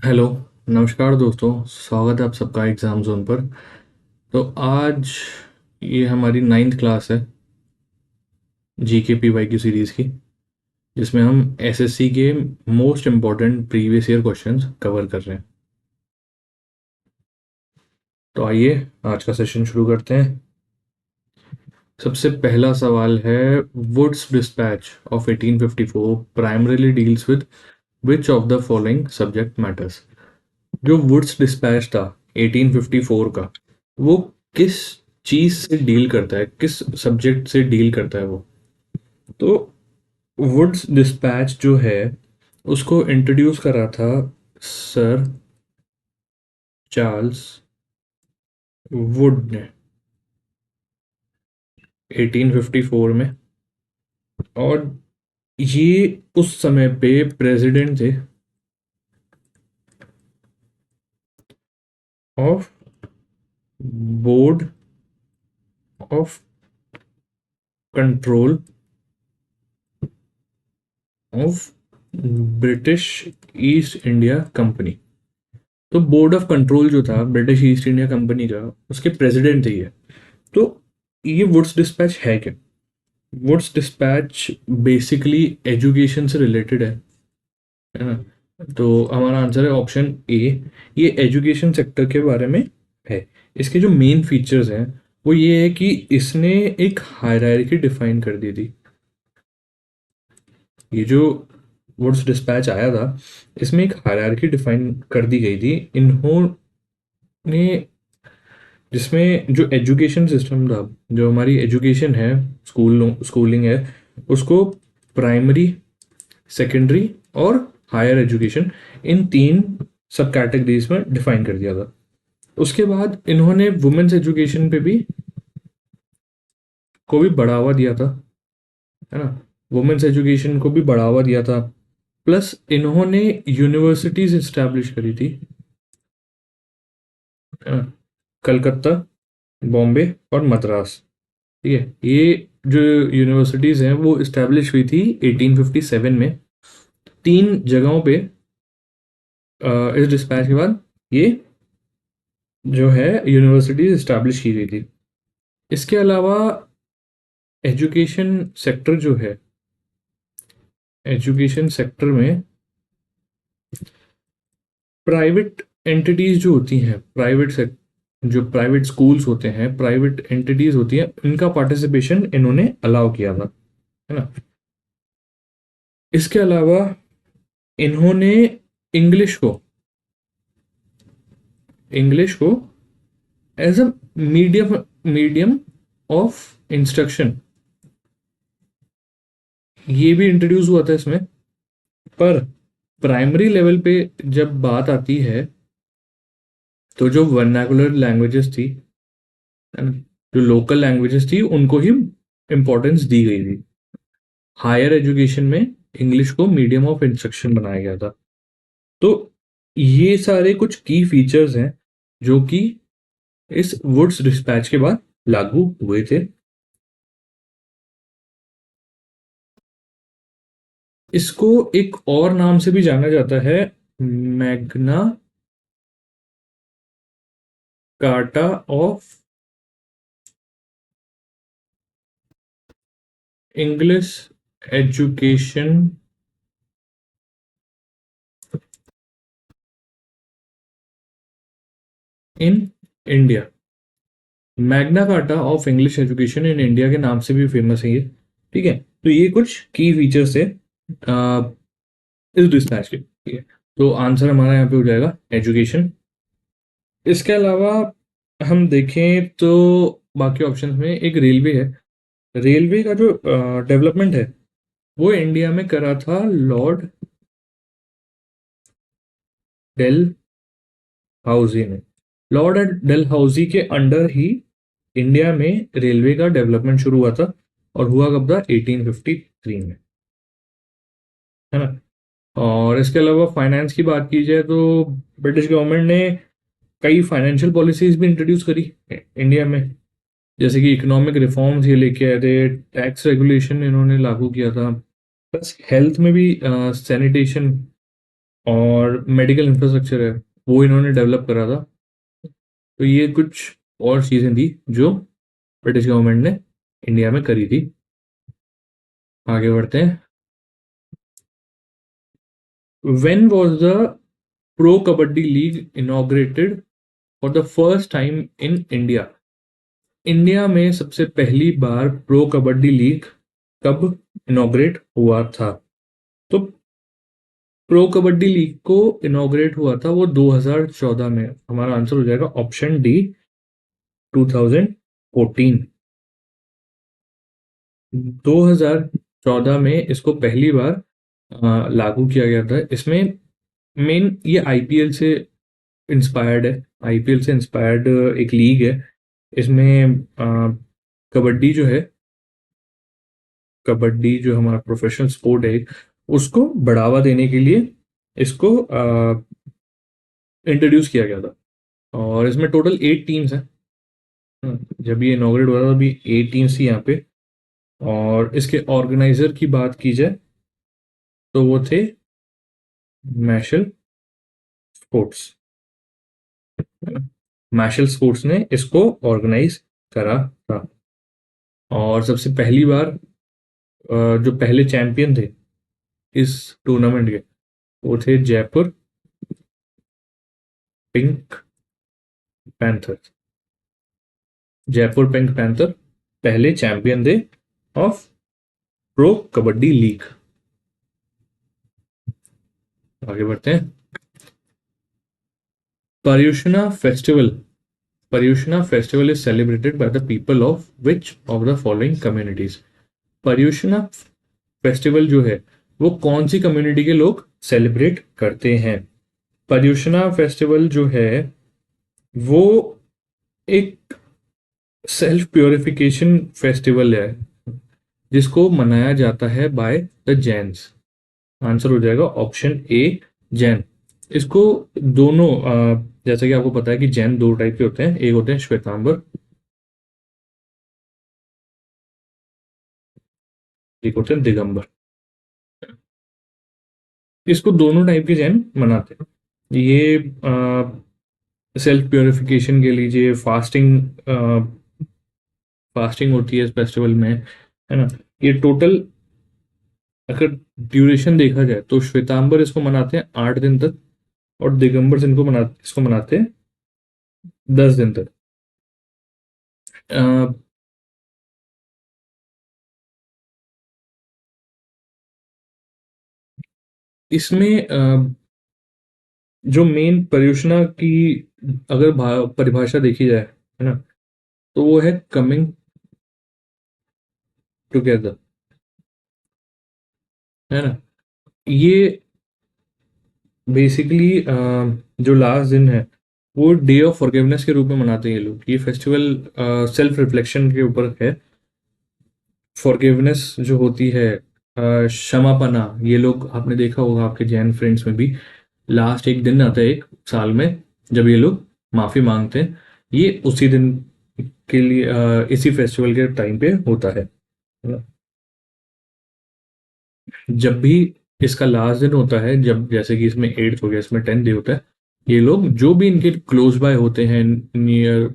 Hello, नमस्कार दोस्तों। स्वागत है आप सबका एग्ज़ाम ज़ोन पर। तो आज ये हमारी 9th क्लास है जीके पीवाई की सीरीज़ की, जिसमें हम एसएससी के most important previous year questions cover कर रहे हैं। तो आइए आज का सेशन शुरू करते हैं। सबसे पहला सवाल है, Wood's dispatch of 1854 primarily deals with which of the following subject matters. जो वुड्स डिस्पैच था 1854 का, वो किस चीज से डील करता है, किस सब्जेक्ट से डील करता है वो। तो वुड्स डिस्पैच जो है उसको इंट्रोड्यूस करा था सर चार्ल्स वुड ने 1854 में। और ये उस समय पे प्रेसिडेंट थे of board of control of British east India company. तो बोर्ड ऑफ कंट्रोल जो था ब्रिटिश ईस्ट इंडिया कंपनी का, उसके प्रेसिडेंट थे ये। तो ये वुड्स डिस्पैच है क्या? वुड्स डिस्पैच बेसिकली एजुकेशन से रिलेटेड है ना। तो हमारा आंसर है ऑप्शन ए। ये एजुकेशन सेक्टर के बारे में है। इसके जो मेन फीचर्स हैं वो ये है कि इसने एक हायरार्की डिफाइन कर दी थी। ये जो वुड्स डिस्पैच आया था, इसमें एक हायरार्की डिफाइन कर दी गई थी इन्होंने, जिसमें जो एजुकेशन सिस्टम था, जो हमारी एजुकेशन है, स्कूलिंग है, उसको प्राइमरी, सेकेंडरी और हायर एजुकेशन, इन तीन सब कैटेगरीज में डिफाइन कर दिया था। उसके बाद इन्होंने वुमेन्स एजुकेशन पे भी को भी बढ़ावा दिया था, है ना। वुमेन्स एजुकेशन को भी बढ़ावा दिया था। प्लस इन्होंने यूनिवर्सिटीज इस्टेब्लिश करी थी, है ना। कलकत्ता, बॉम्बे और मद्रास। ठीक है, ये जो यूनिवर्सिटीज़ हैं वो इस्टेब्लिश हुई थी 1857 में। तीन जगहों पे इस डिस्पैच के बाद ये जो है यूनिवर्सिटीज इस्टेब्लिश की गई थी। इसके अलावा एजुकेशन सेक्टर जो है, एजुकेशन सेक्टर में प्राइवेट एंटिटीज जो होती हैं, जो प्राइवेट स्कूल्स होते हैं, प्राइवेट एंटिटीज होती हैं, इनका पार्टिसिपेशन इन्होंने अलाउ किया था, है ना। इसके अलावा इन्होंने इंग्लिश को इंग्लिश को as a medium medium of instruction, ये भी इंट्रोड्यूस हुआ था इसमें। पर प्राइमरी लेवल पे जब बात आती है, तो जो वर्नाकुलर लैंग्वेजेस थी, है ना, जो लोकल लैंग्वेजेस थी, उनको ही इम्पोर्टेंस दी गई थी। हायर एजुकेशन में इंग्लिश को मीडियम ऑफ इंस्ट्रक्शन बनाया गया था। तो ये सारे कुछ की फीचर्स हैं जो कि इस वुड्स डिस्पैच के बाद लागू हुए थे। इसको एक और नाम से भी जाना जाता है, Magna carta of English education in India. Magna carta of English education in India के नाम से भी फेमस है ये। ठीक है, तो ये कुछ की फीचर्स है इस डिस्पैच के। ठीक है, तो आंसर हमारा यहाँ पे हो जाएगा एजुकेशन। इसके अलावा हम देखें तो बाकी ऑप्शंस में एक रेलवे है। रेलवे का जो डेवलपमेंट है वो इंडिया में करा था लॉर्ड डेल हाउसी ने। लॉर्ड डेल हाउसी के अंडर ही इंडिया में रेलवे का डेवलपमेंट शुरू हुआ था, और हुआ कब था? 1853 में, है ना। और इसके अलावा फाइनेंस की बात की जाए तो ब्रिटिश गवर्नमेंट ने कई फाइनेंशियल पॉलिसीज भी इंट्रोड्यूस करी इंडिया में। जैसे कि इकोनॉमिक रिफॉर्म्स ये लेके आए थे, टैक्स रेगुलेशन इन्होंने लागू किया था, प्लस हेल्थ में भी सैनिटेशन और मेडिकल इंफ्रास्ट्रक्चर है वो इन्होंने डेवलप करा था। तो ये कुछ और चीज़ें थी जो ब्रिटिश गवर्नमेंट ने इंडिया में करी थी। आगे बढ़ते हैं। When was the pro kabaddi league inaugurated for the first time in India? India में सबसे पहली बार प्रो कबड्डी लीग कब इनॉग्रेट हुआ था? तो प्रो कबड्डी लीग को इनॉग्रेट हुआ था वो 2014 में। हमारा आंसर हो जाएगा ऑप्शन डी, 2014। 2014 में इसको पहली बार लागू किया गया था। इसमें मेन ये आईपीएल से इंस्पायर्ड है। आईपीएल से इंस्पायर्ड एक लीग है। इसमें कबड्डी जो है, कबड्डी जो हमारा प्रोफेशनल स्पोर्ट है उसको बढ़ावा देने के लिए इसको इंट्रोड्यूस किया गया था। और इसमें टोटल 8 टीम्स हैं। जब ये इनॉग्रेट हुआ था तभी 8 टीम्स थी यहाँ पे। और इसके ऑर्गेनाइजर की बात की जाए तो वो थे मैशल स्पोर्ट्स। मैशल स्पोर्ट्स ने इसको ऑर्गेनाइज करा था। और सबसे पहली बार जो पहले चैंपियन थे इस टूर्नामेंट के वो थे Jaipur pink panther. Jaipur pink panther पहले चैंपियन थे ऑफ प्रो कबड्डी लीग। आगे बढ़ते हैं। Paryushana festival, Paryushana festival is celebrated by the people of which of the following communities? Paryushana festival जो है वो कौन सी कम्युनिटी के लोग सेलिब्रेट करते हैं? पर्यूषणा फेस्टिवल जो है वो एक सेल्फ प्योरिफिकेशन फेस्टिवल है जिसको मनाया जाता है बाय द जैन्स। आंसर हो जाएगा ऑप्शन ए, जैन। इसको दोनों जैसा कि आपको पता है कि जैन दो टाइप के होते हैं, एक होते हैं श्वेतांबर, एक होते हैं दिगंबर। इसको दोनों टाइप के जैन मनाते हैं। ये सेल्फ प्योरिफिकेशन के लीजिए, फास्टिंग, फास्टिंग होती है इस फेस्टिवल में, है ना। ये टोटल अगर ड्यूरेशन देखा जाए तो श्वेतांबर इसको मनाते हैं 8 दिन तक, और दिगंबर इसको मनाते हैं 10 दिन तक। अ, इसमें जो मेन पर्यूषणा की अगर परिभाषा देखी जाए, है ना, तो वो है कमिंग टुगेदर, है ना। ये बेसिकली जो लास्ट दिन है वो डे ऑफ फॉरगिवनेस के रूप में मनाते हैं ये लोग। ये फेस्टिवल सेल्फ रिफ्लेक्शन के ऊपर है। फॉरगिवनेस जो होती है, क्षमापना, ये लोग आपने देखा होगा आपके जैन फ्रेंड्स में भी लास्ट एक दिन आता है एक साल में जब ये लोग माफी मांगते हैं। ये उसी दिन के लिए इसी फेस्टिवल के टाइम पे होता है। जब भी इसका लास्ट दिन होता है, जब जैसे कि इसमें 8th हो गया, इसमें 10th डे होता है, ये लोग जो भी इनके क्लोज बाय होते हैं, नियर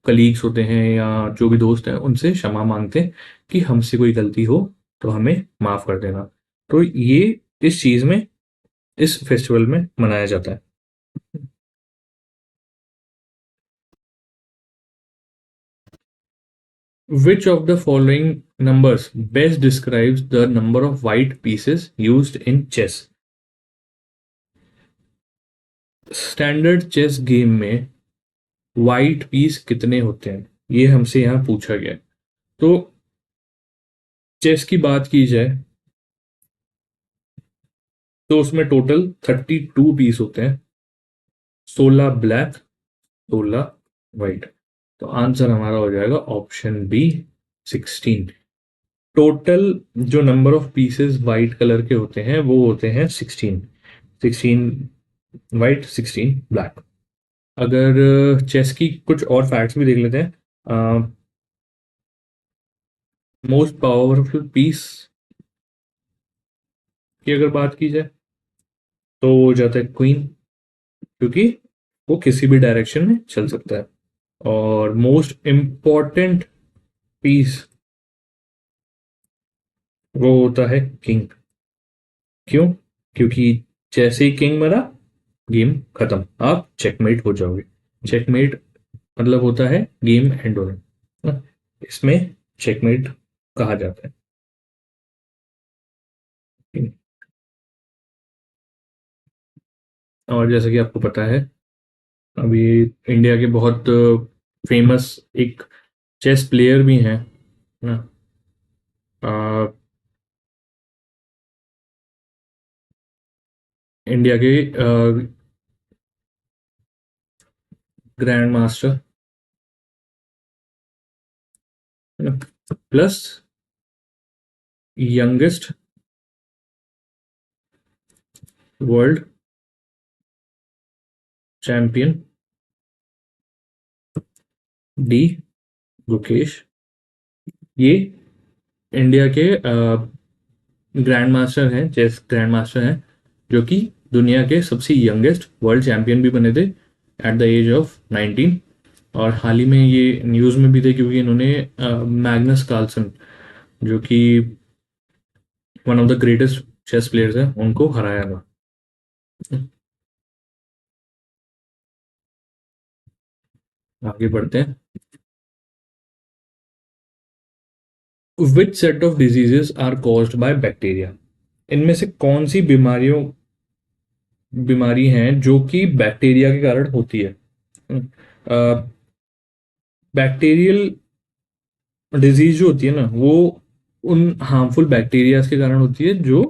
कलीग्स होते हैं या जो भी दोस्त हैं, उनसे क्षमा मांगते हैं कि हमसे कोई गलती हो तो हमें माफ कर देना। तो ये इस चीज में, इस फेस्टिवल में मनाया जाता है। Which of the following numbers best describes the number of white pieces used in chess? Standard chess game में व्हाइट पीस कितने होते हैं, ये हमसे यहाँ पूछा गया है। तो चेस की बात की जाए तो उसमें टोटल 32 पीस होते हैं, 16 ब्लैक, 16 व्हाइट। तो आंसर हमारा हो जाएगा ऑप्शन बी, 16। टोटल जो number of pieces white colour के होते हैं वो होते हैं 16। 16 व्हाइट, 16 ब्लैक। अगर चेस की कुछ और फैक्ट्स भी देख लेते हैं। मोस्ट पावरफुल पीस की अगर बात की जाए तो वो हो जाता है क्वीन, क्योंकि वो किसी भी डायरेक्शन में चल सकता है। और मोस्ट इम्पॉर्टेंट पीस वो होता है किंग। क्यों? क्योंकि जैसे ही किंग मरा, गेम खत्म, आप चेकमेट हो जाओगे। चेकमेट मतलब होता है गेम एंड होना, ना? इसमें चेकमेट कहा जाता है। और जैसा कि आपको पता है, अभी इंडिया के बहुत फेमस एक चेस प्लेयर भी हैं, ना? इंडिया के ग्रैंड मास्टर, है ना, plus youngest world champion D Gukesh. ये इंडिया के ग्रैंड मास्टर हैं, चेस ग्रैंड मास्टर हैं, जो कि दुनिया के सबसे यंगेस्ट वर्ल्ड चैंपियन भी बने थे एट द एज ऑफ 19। और हाल ही में ये न्यूज़ में भी थे, क्योंकि इन्होंने मैग्नस कार्लसन, जो कि one of the greatest chess players हैं, उनको हराया था। आगे बढ़ते हैं। Which set of diseases are caused by bacteria? इनमें से कौन सी बीमारी हैं जो कि बैक्टीरिया के कारण होती है? बैक्टीरियल डिजीज जो होती है ना, वो उन हार्मफुल बैक्टीरियाज के कारण होती है जो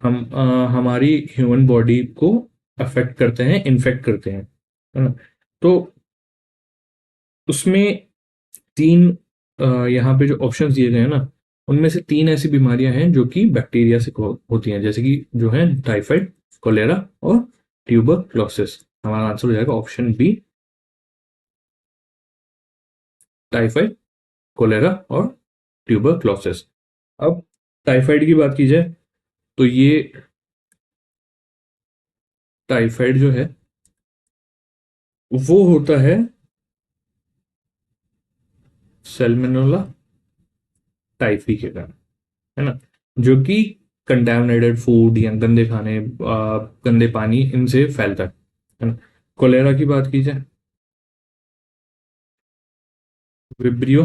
हमारी ह्यूमन बॉडी को अफेक्ट करते हैं, इन्फेक्ट करते हैं, है ना? तो उसमें तीन यहाँ पे जो ऑप्शंस दिए गए हैं ना, उनमें से तीन ऐसी बीमारियां हैं जो कि बैक्टीरिया से होती हैं, जैसे कि जो है टाइफाइड, कोलेरा और ट्यूबरक्लोसिस। हमारा आंसर हो जाएगा ऑप्शन बी, टाइफाइड, कोलेरा और ट्यूबरक्लोसिस। अब टाइफाइड की बात की जाए, तो ये टाइफाइड जो है वो होता है सेल्मोनेला टाइफी के कारण, है ना, जो कि कंटामिनेटेड फूड या गंदे खाने, गंदे पानी, इनसे फैलता है ना? कोलेरा की बात की जाए, विब्रियो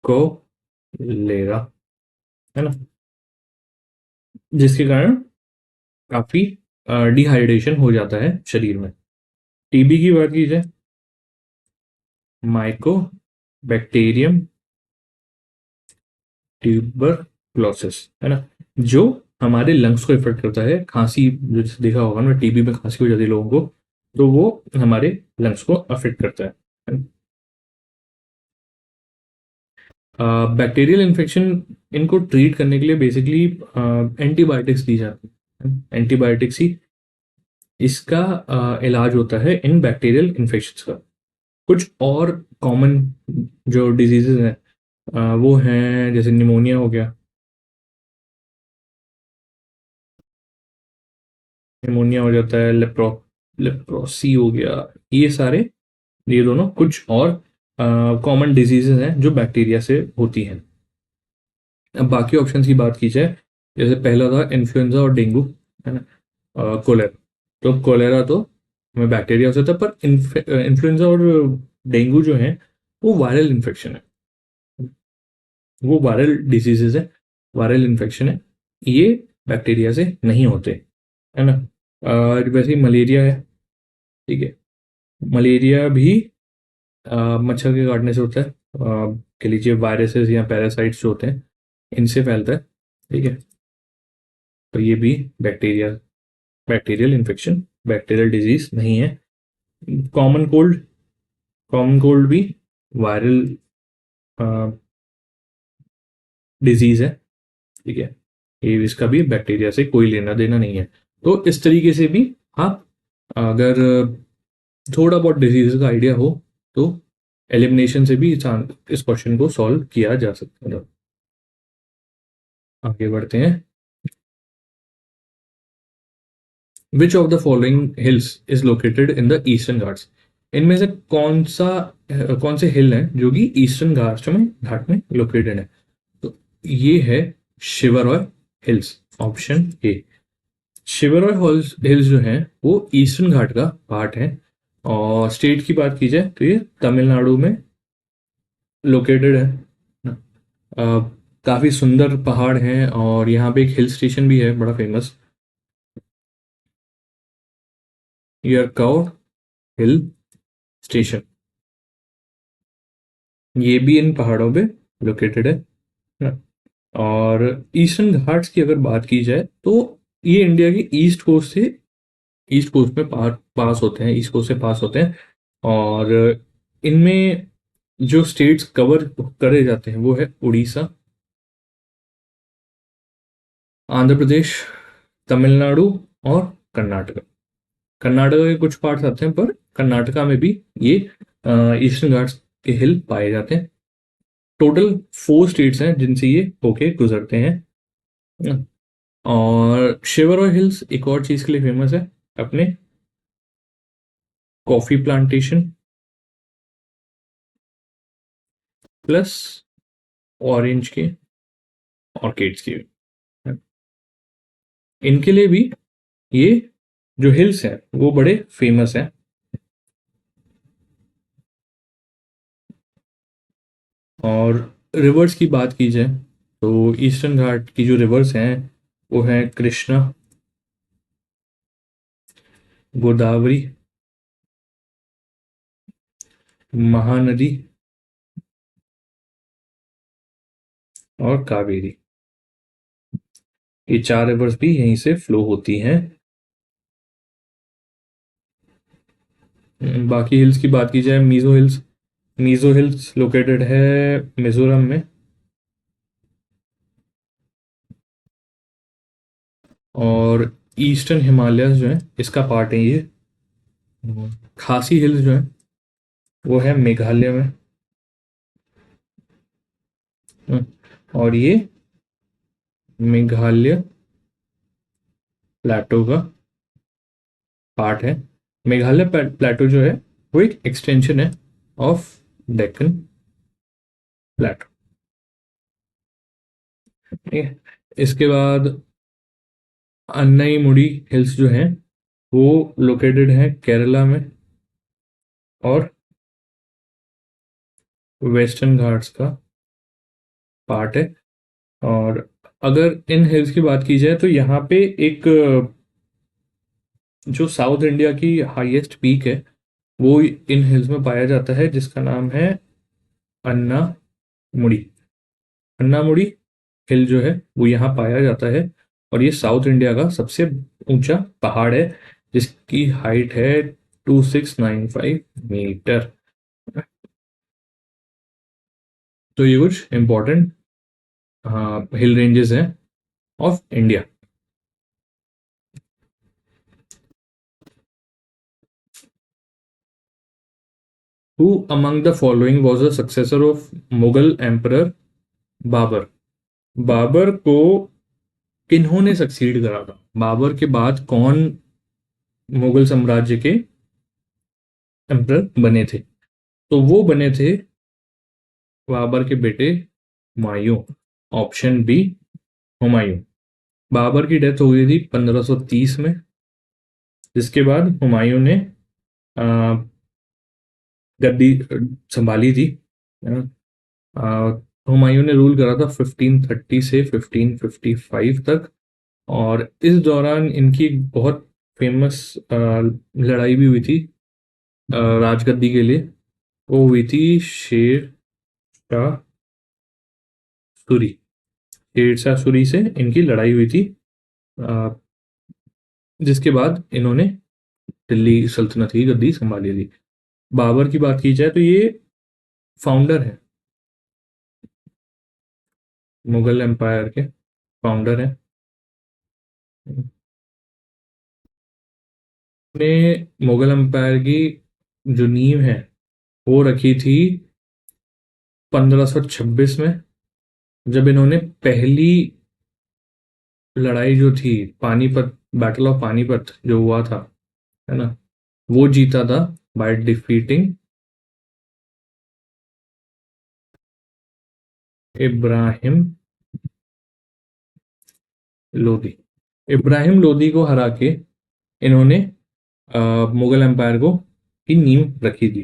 कोलेरा, है ना, जिसके कारण काफी डिहाइड्रेशन हो जाता है शरीर में। टीबी की बात की जाए, माइको बैक्टीरियम ट्यूबरक्लोसिस, है ना, जो हमारे लंग्स को इफेक्ट करता है। खांसी, जैसे देखा होगा ना, टीबी में खांसी हो जाती है लोगों को, तो वो हमारे लंग्स को अफेक्ट करता है। बैक्टीरियल इन्फेक्शन, इनको ट्रीट करने के लिए बेसिकली एंटीबायोटिक्स दी जाती है। एंटीबायोटिक्स ही इसका इलाज होता है इन बैक्टीरियल इन्फेक्शंस का। कुछ और कॉमन जो डिजीजेज हैं, वो हैं जैसे निमोनिया हो गया, निमोनिया हो जाता है, लेप्रोसी हो गया, ये सारे, ये दोनों कुछ और कॉमन डिजीजेज हैं जो बैक्टीरिया से होती हैं। अब बाकी ऑप्शंस की बात की जाए, जैसे पहला था इन्फ्लुएंजा और डेंगू, है ना, कोलेरा। तो कोलेरा तो हमें बैक्टीरिया से होता है, पर इन्फ्लुएंजा और डेंगू जो है वो वायरल इन्फेक्शन है, वो वायरल डिजीजेज है, वायरल इन्फेक्शन है, ये बैक्टीरिया से नहीं होते, है ना। वैसे ही मलेरिया है, ठीक है, मलेरिया भी मच्छर के काटने से होता है, कह लीजिए वायरसेस या पैरासाइट्स जो होते हैं, इनसे फैलता है, ठीक है। तो ये भी bacteria, bacterial infection, bacterial disease नहीं है। कॉमन कोल्ड, कॉमन कोल्ड भी वायरल डिजीज है, ठीक है, ये इसका भी बैक्टीरिया से कोई लेना देना नहीं है। तो इस तरीके से भी आप, अगर थोड़ा बहुत डिजीज का आइडिया हो, तो एलिमिनेशन से भी इस क्वेश्चन को सॉल्व किया जा सकता है। आगे बढ़ते हैं। Which of the following hills is located in the eastern Ghats? इनमें से कौन से हिल हैं जो कि ईस्टर्न घाट में लोकेटेड है? तो ये है Shevaroy hills, option A. Shevaroy hills जो हैं वो ईस्टर्न घाट का पार्ट है, और स्टेट की बात की जाए तो ये तमिलनाडु में लोकेटेड है। अ, काफी सुंदर पहाड़ हैं, और यहाँ पे एक हिल स्टेशन भी है बड़ा फेमस, यरकाउड हिल स्टेशन। ये भी इन पहाड़ों पे लोकेटेड है ना। और ईस्टर्न घाट्स की अगर बात की जाए तो ये इंडिया की ईस्ट कोस्ट में पास होते हैं, ईस्ट कोस्ट से पास होते हैं। और इनमें जो स्टेट्स कवर करे जाते हैं वो है उड़ीसा, आंध्र प्रदेश, तमिलनाडु और कर्नाटका। कर्नाटका के कुछ पार्ट्स आते हैं, पर कर्नाटका में भी ये ईस्टर्न घाट्स के हिल पाए जाते हैं। टोटल 4 स्टेट्स हैं जिनसे ये होके गुजरते हैं। और शिवरॉय हिल्स एक और चीज के लिए फेमस है, अपने कॉफी प्लांटेशन प्लस ऑरेंज के ऑर्किड्स की। इनके लिए भी ये जो हिल्स हैं वो बड़े फेमस हैं। और रिवर्स की बात की जाए तो ईस्टर्न घाट की जो रिवर्स हैं वो हैं कृष्णा, गोदावरी, महानदी और कावेरी। ये 4 रिवर्स भी यहीं से फ्लो होती हैं। बाकी हिल्स की बात की जाए, मीजो हिल्स लोकेटेड है मिजोरम में। और ईस्टर्न हिमालयस जो है इसका पार्ट है ये। खासी हिल्स जो है वो है मेघालय में। और ये मेघालय प्लेटो का पार्ट है। मेघालय प्लेटो जो है वो एक एक्सटेंशन है ऑफ डेक्कन प्लेटो। ठीक है। इसके बाद अन्नई मुड़ी हिल्स जो हैं वो लोकेटेड है केरला में, और वेस्टर्न घाट्स का पार्ट है। और अगर इन हिल्स की बात की जाए तो यहाँ पे एक जो साउथ इंडिया की हाईएस्ट पीक है वो इन हिल्स में पाया जाता है, जिसका नाम है अन्ना मुड़ी। अन्ना मुड़ी हिल जो है वो यहाँ पाया जाता है, और ये साउथ इंडिया का सबसे ऊंचा पहाड़ है, जिसकी हाइट है 2695 मीटर। तो ये कुछ इंपॉर्टेंट हिल रेंजेस हैं of India. Who among the following was the successor of Mughal emperor Babur? Babur को किन्होंने सक्सीड करा था? बाबर के बाद कौन मुगल साम्राज्य के एम्परर बने थे? तो वो बने थे बाबर के बेटे हुमायूं, ऑप्शन बी हुमायूं। बाबर की डेथ हो गई थी 1530 में, जिसके बाद हुमायूं ने अ, गद्दी संभाली थी। अ, हुमायूं ने रूल करा था 1530 से 1555 तक। और इस दौरान इनकी बहुत फेमस लड़ाई भी हुई थी राजगद्दी के लिए। वो हुई थी शाह सूरी शेर शाह सूरी से इनकी लड़ाई हुई थी, अ, जिसके बाद इन्होंने दिल्ली सल्तनत की गद्दी संभाली थी। बाबर की बात की जाए तो ये फाउंडर है, मुगल एम्पायर के फाउंडर हैं। ने मुगल एम्पायर की जो नींव है वो रखी थी 1526 में, जब इन्होंने पहली लड़ाई जो थी पानीपत बैटल ऑफ पानीपत जो हुआ था, है ना, वो जीता था बाय डिफीटिंग इब्राहिम लोदी। इब्राहिम लोदी को हरा के इन्होंने मुगल एम्पायर को की नींव रखी थी।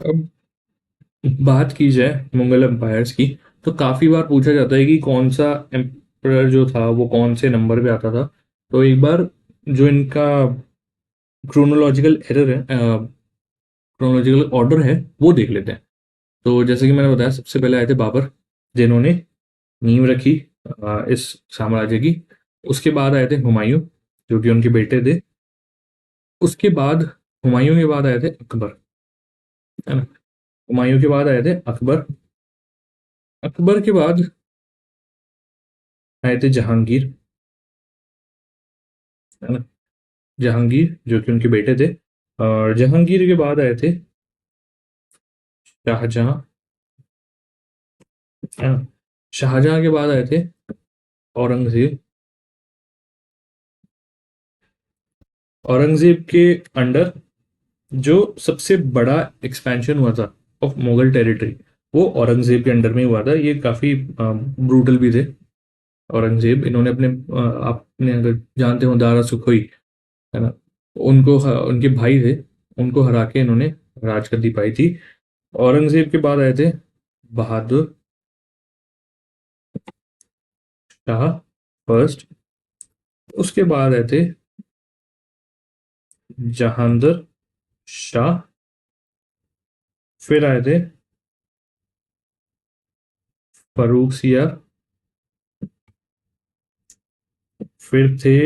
अब बात की जाए मुगल एम्पायर्स की, तो काफी बार पूछा जाता है कि कौन सा एम्पायर जो था वो कौन से नंबर पे आता था। तो एक बार जो इनका क्रोनोलॉजिकल एरर है, क्रोनोलॉजिकल ऑर्डर है, वो देख लेते हैं। तो जैसे कि मैंने बताया, सबसे पहले आए थे बाबर, जिन्होंने नींव रखी इस साम्राज्य की। उसके बाद आए थे हुमायूं, जो कि उनके बेटे थे। उसके बाद हुमायूं के बाद आए थे अकबर, है ना। हुमायूं के बाद आए थे अकबर। अकबर के बाद आए थे जहांगीर, है ना। जहांगीर जो कि उनके बेटे थे। और जहांगीर के बाद आए थे शाहजहां, है ना। शाहजहां के बाद आए थे औरंगजेब। औरंगजेब के अंडर जो सबसे बड़ा एक्सपेंशन हुआ था ऑफ मुगल टेरिटरी, वो औरंगजेब के अंडर में हुआ था। ये काफी ब्रूटल भी थे औरंगजेब। इन्होंने अपने आपने अगर जानते हो दारा सुखोई, है ना, उनको उनके भाई थे, उनको हरा के इन्होंने राजगद्दी पाई थी। औरंगजेब के बाद आए थे बहादुर शाह फर्स्ट। उसके बाद आए थे जहांगीर शाह। फिर आए थे फरूख सियार। फिर थे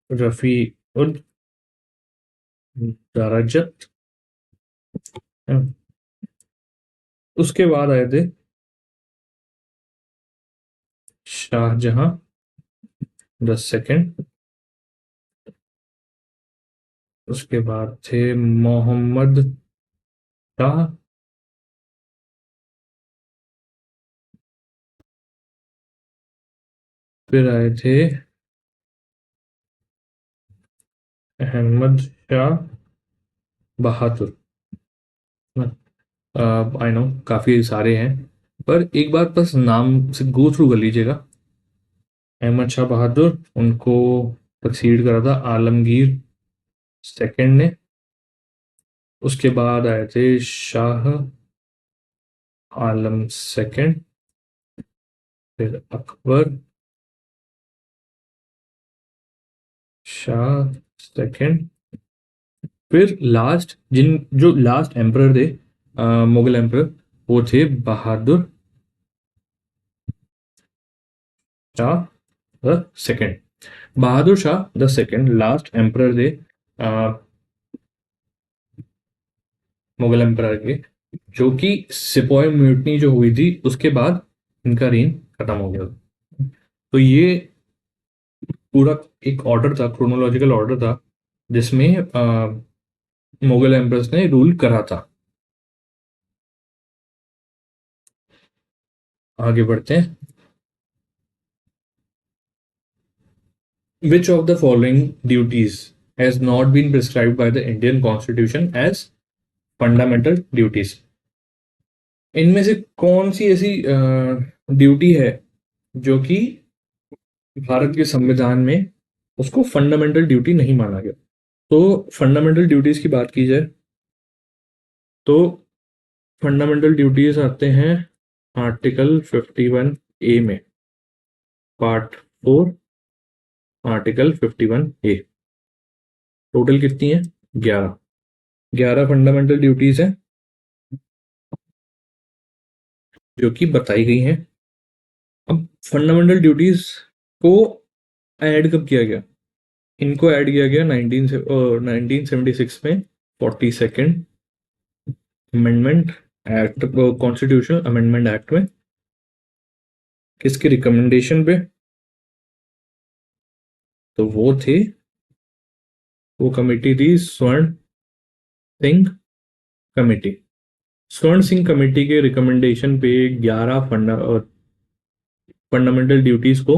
रफी उद दराजत। उसके बाद आए थे शाहजहां द सेकंड। उसके बाद थे मोहम्मद शाह। फिर आए थे अहमद शाह बहादुर। आई नो काफी सारे हैं, पर एक बार बस नाम से गो थ्रू कर लीजिएगा। अहमद शाह बहादुर, उनको सक्सीड करा था आलमगीर सेकंड ने। उसके बाद आए थे शाह आलम सेकंड, फिर अकबर शाह सेकंड। फिर लास्ट जिन जो लास्ट एम्परर थे, मुगल एम्परर, वो थे Bahadur Shah the second. Bahadur Shah the second last emperor थे मुगल एम्परर के, जो कि सिपॉय म्यूटनी जो हुई थी उसके बाद इनका रेन खत्म हो गया था। तो ये पूरा एक ऑर्डर था, क्रोनोलॉजिकल ऑर्डर था, जिसमें मुगल एम्परर्स ने रूल करा था। आगे बढ़ते हैं। Which of the following duties has not been prescribed by the Indian Constitution as fundamental duties? इनमें से कौन सी ऐसी ड्यूटी है जो कि भारत के संविधान में उसको फंडामेंटल ड्यूटी नहीं माना गया? तो फंडामेंटल ड्यूटीज की बात की जाए, तो फंडामेंटल ड्यूटीज आते हैं आर्टिकल 51 ए में, पार्ट 4, आर्टिकल 51 ए। टोटल कितनी है? 11। 11 फंडामेंटल ड्यूटीज हैं जो कि बताई गई हैं। अब फंडामेंटल ड्यूटीज को ऐड कब किया गया? इनको ऐड किया गया 1976 में, 42nd amendment act, constitutional amendment act में। किसके रिकमेंडेशन पे? तो वो कमेटी थी स्वर्ण सिंह कमेटी। स्वर्ण सिंह कमेटी के रिकमेंडेशन पे 11 फंडामेंटल ड्यूटीज को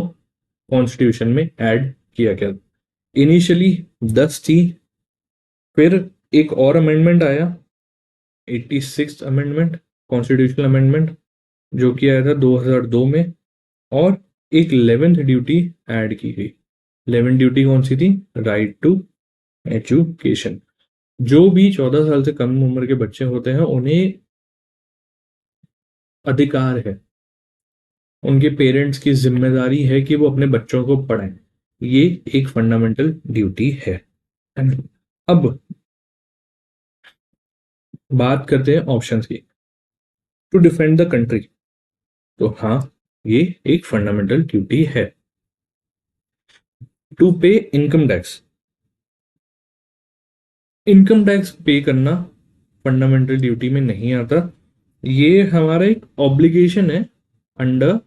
कॉन्स्टिट्यूशन में ऐड किया गया। इनिशियली 10 थी, फिर एक और अमेंडमेंट आया, 86th अमेंडमेंट, कॉन्स्टिट्यूशनल अमेंडमेंट, जो कि आया था 2002 में, और एक 11th ड्यूटी ऐड की गई। 11th ड्यूटी कौन सी थी? Right to education. जो भी 14 साल से कम उम्र के बच्चे होते हैं उन्हें अधिकार है, उनके पेरेंट्स की जिम्मेदारी है कि वो अपने बच्चों को पढ़ाएं। ये एक फंडामेंटल ड्यूटी है। अब बात करते हैं ऑप्शंस की। टू डिफेंड द कंट्री, तो हाँ, ये एक फंडामेंटल ड्यूटी है। टू पे इनकम टैक्स, इनकम टैक्स पे करना फंडामेंटल ड्यूटी में नहीं आता, ये हमारा एक ऑब्लिगेशन है under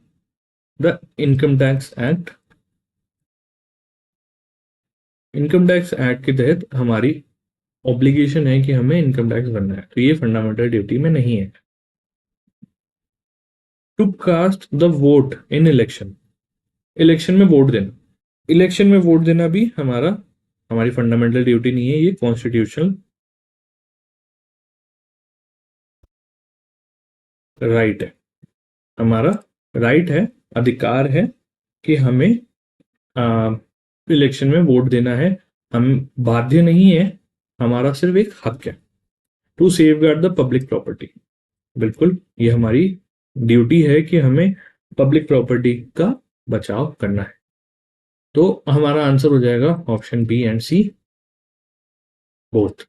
the income tax act. Income tax act के तहत हमारी ऑब्लिगेशन है कि हमें इनकम टैक्स भरना है, तो ये फंडामेंटल ड्यूटी में नहीं है। To cast the vote in election, election में वोट देना, इलेक्शन में वोट देना भी हमारी फंडामेंटल ड्यूटी नहीं है, ये कॉन्स्टिट्यूशनल राइट है। हमारा राइट है, अधिकार है कि हमें इलेक्शन में वोट देना है, हम बाध्य नहीं है, हमारा सिर्फ एक हक है। To safeguard the public property, बिल्कुल ये हमारी ड्यूटी है कि हमें पब्लिक प्रॉपर्टी का बचाव करना है। तो हमारा आंसर हो जाएगा option B and C both.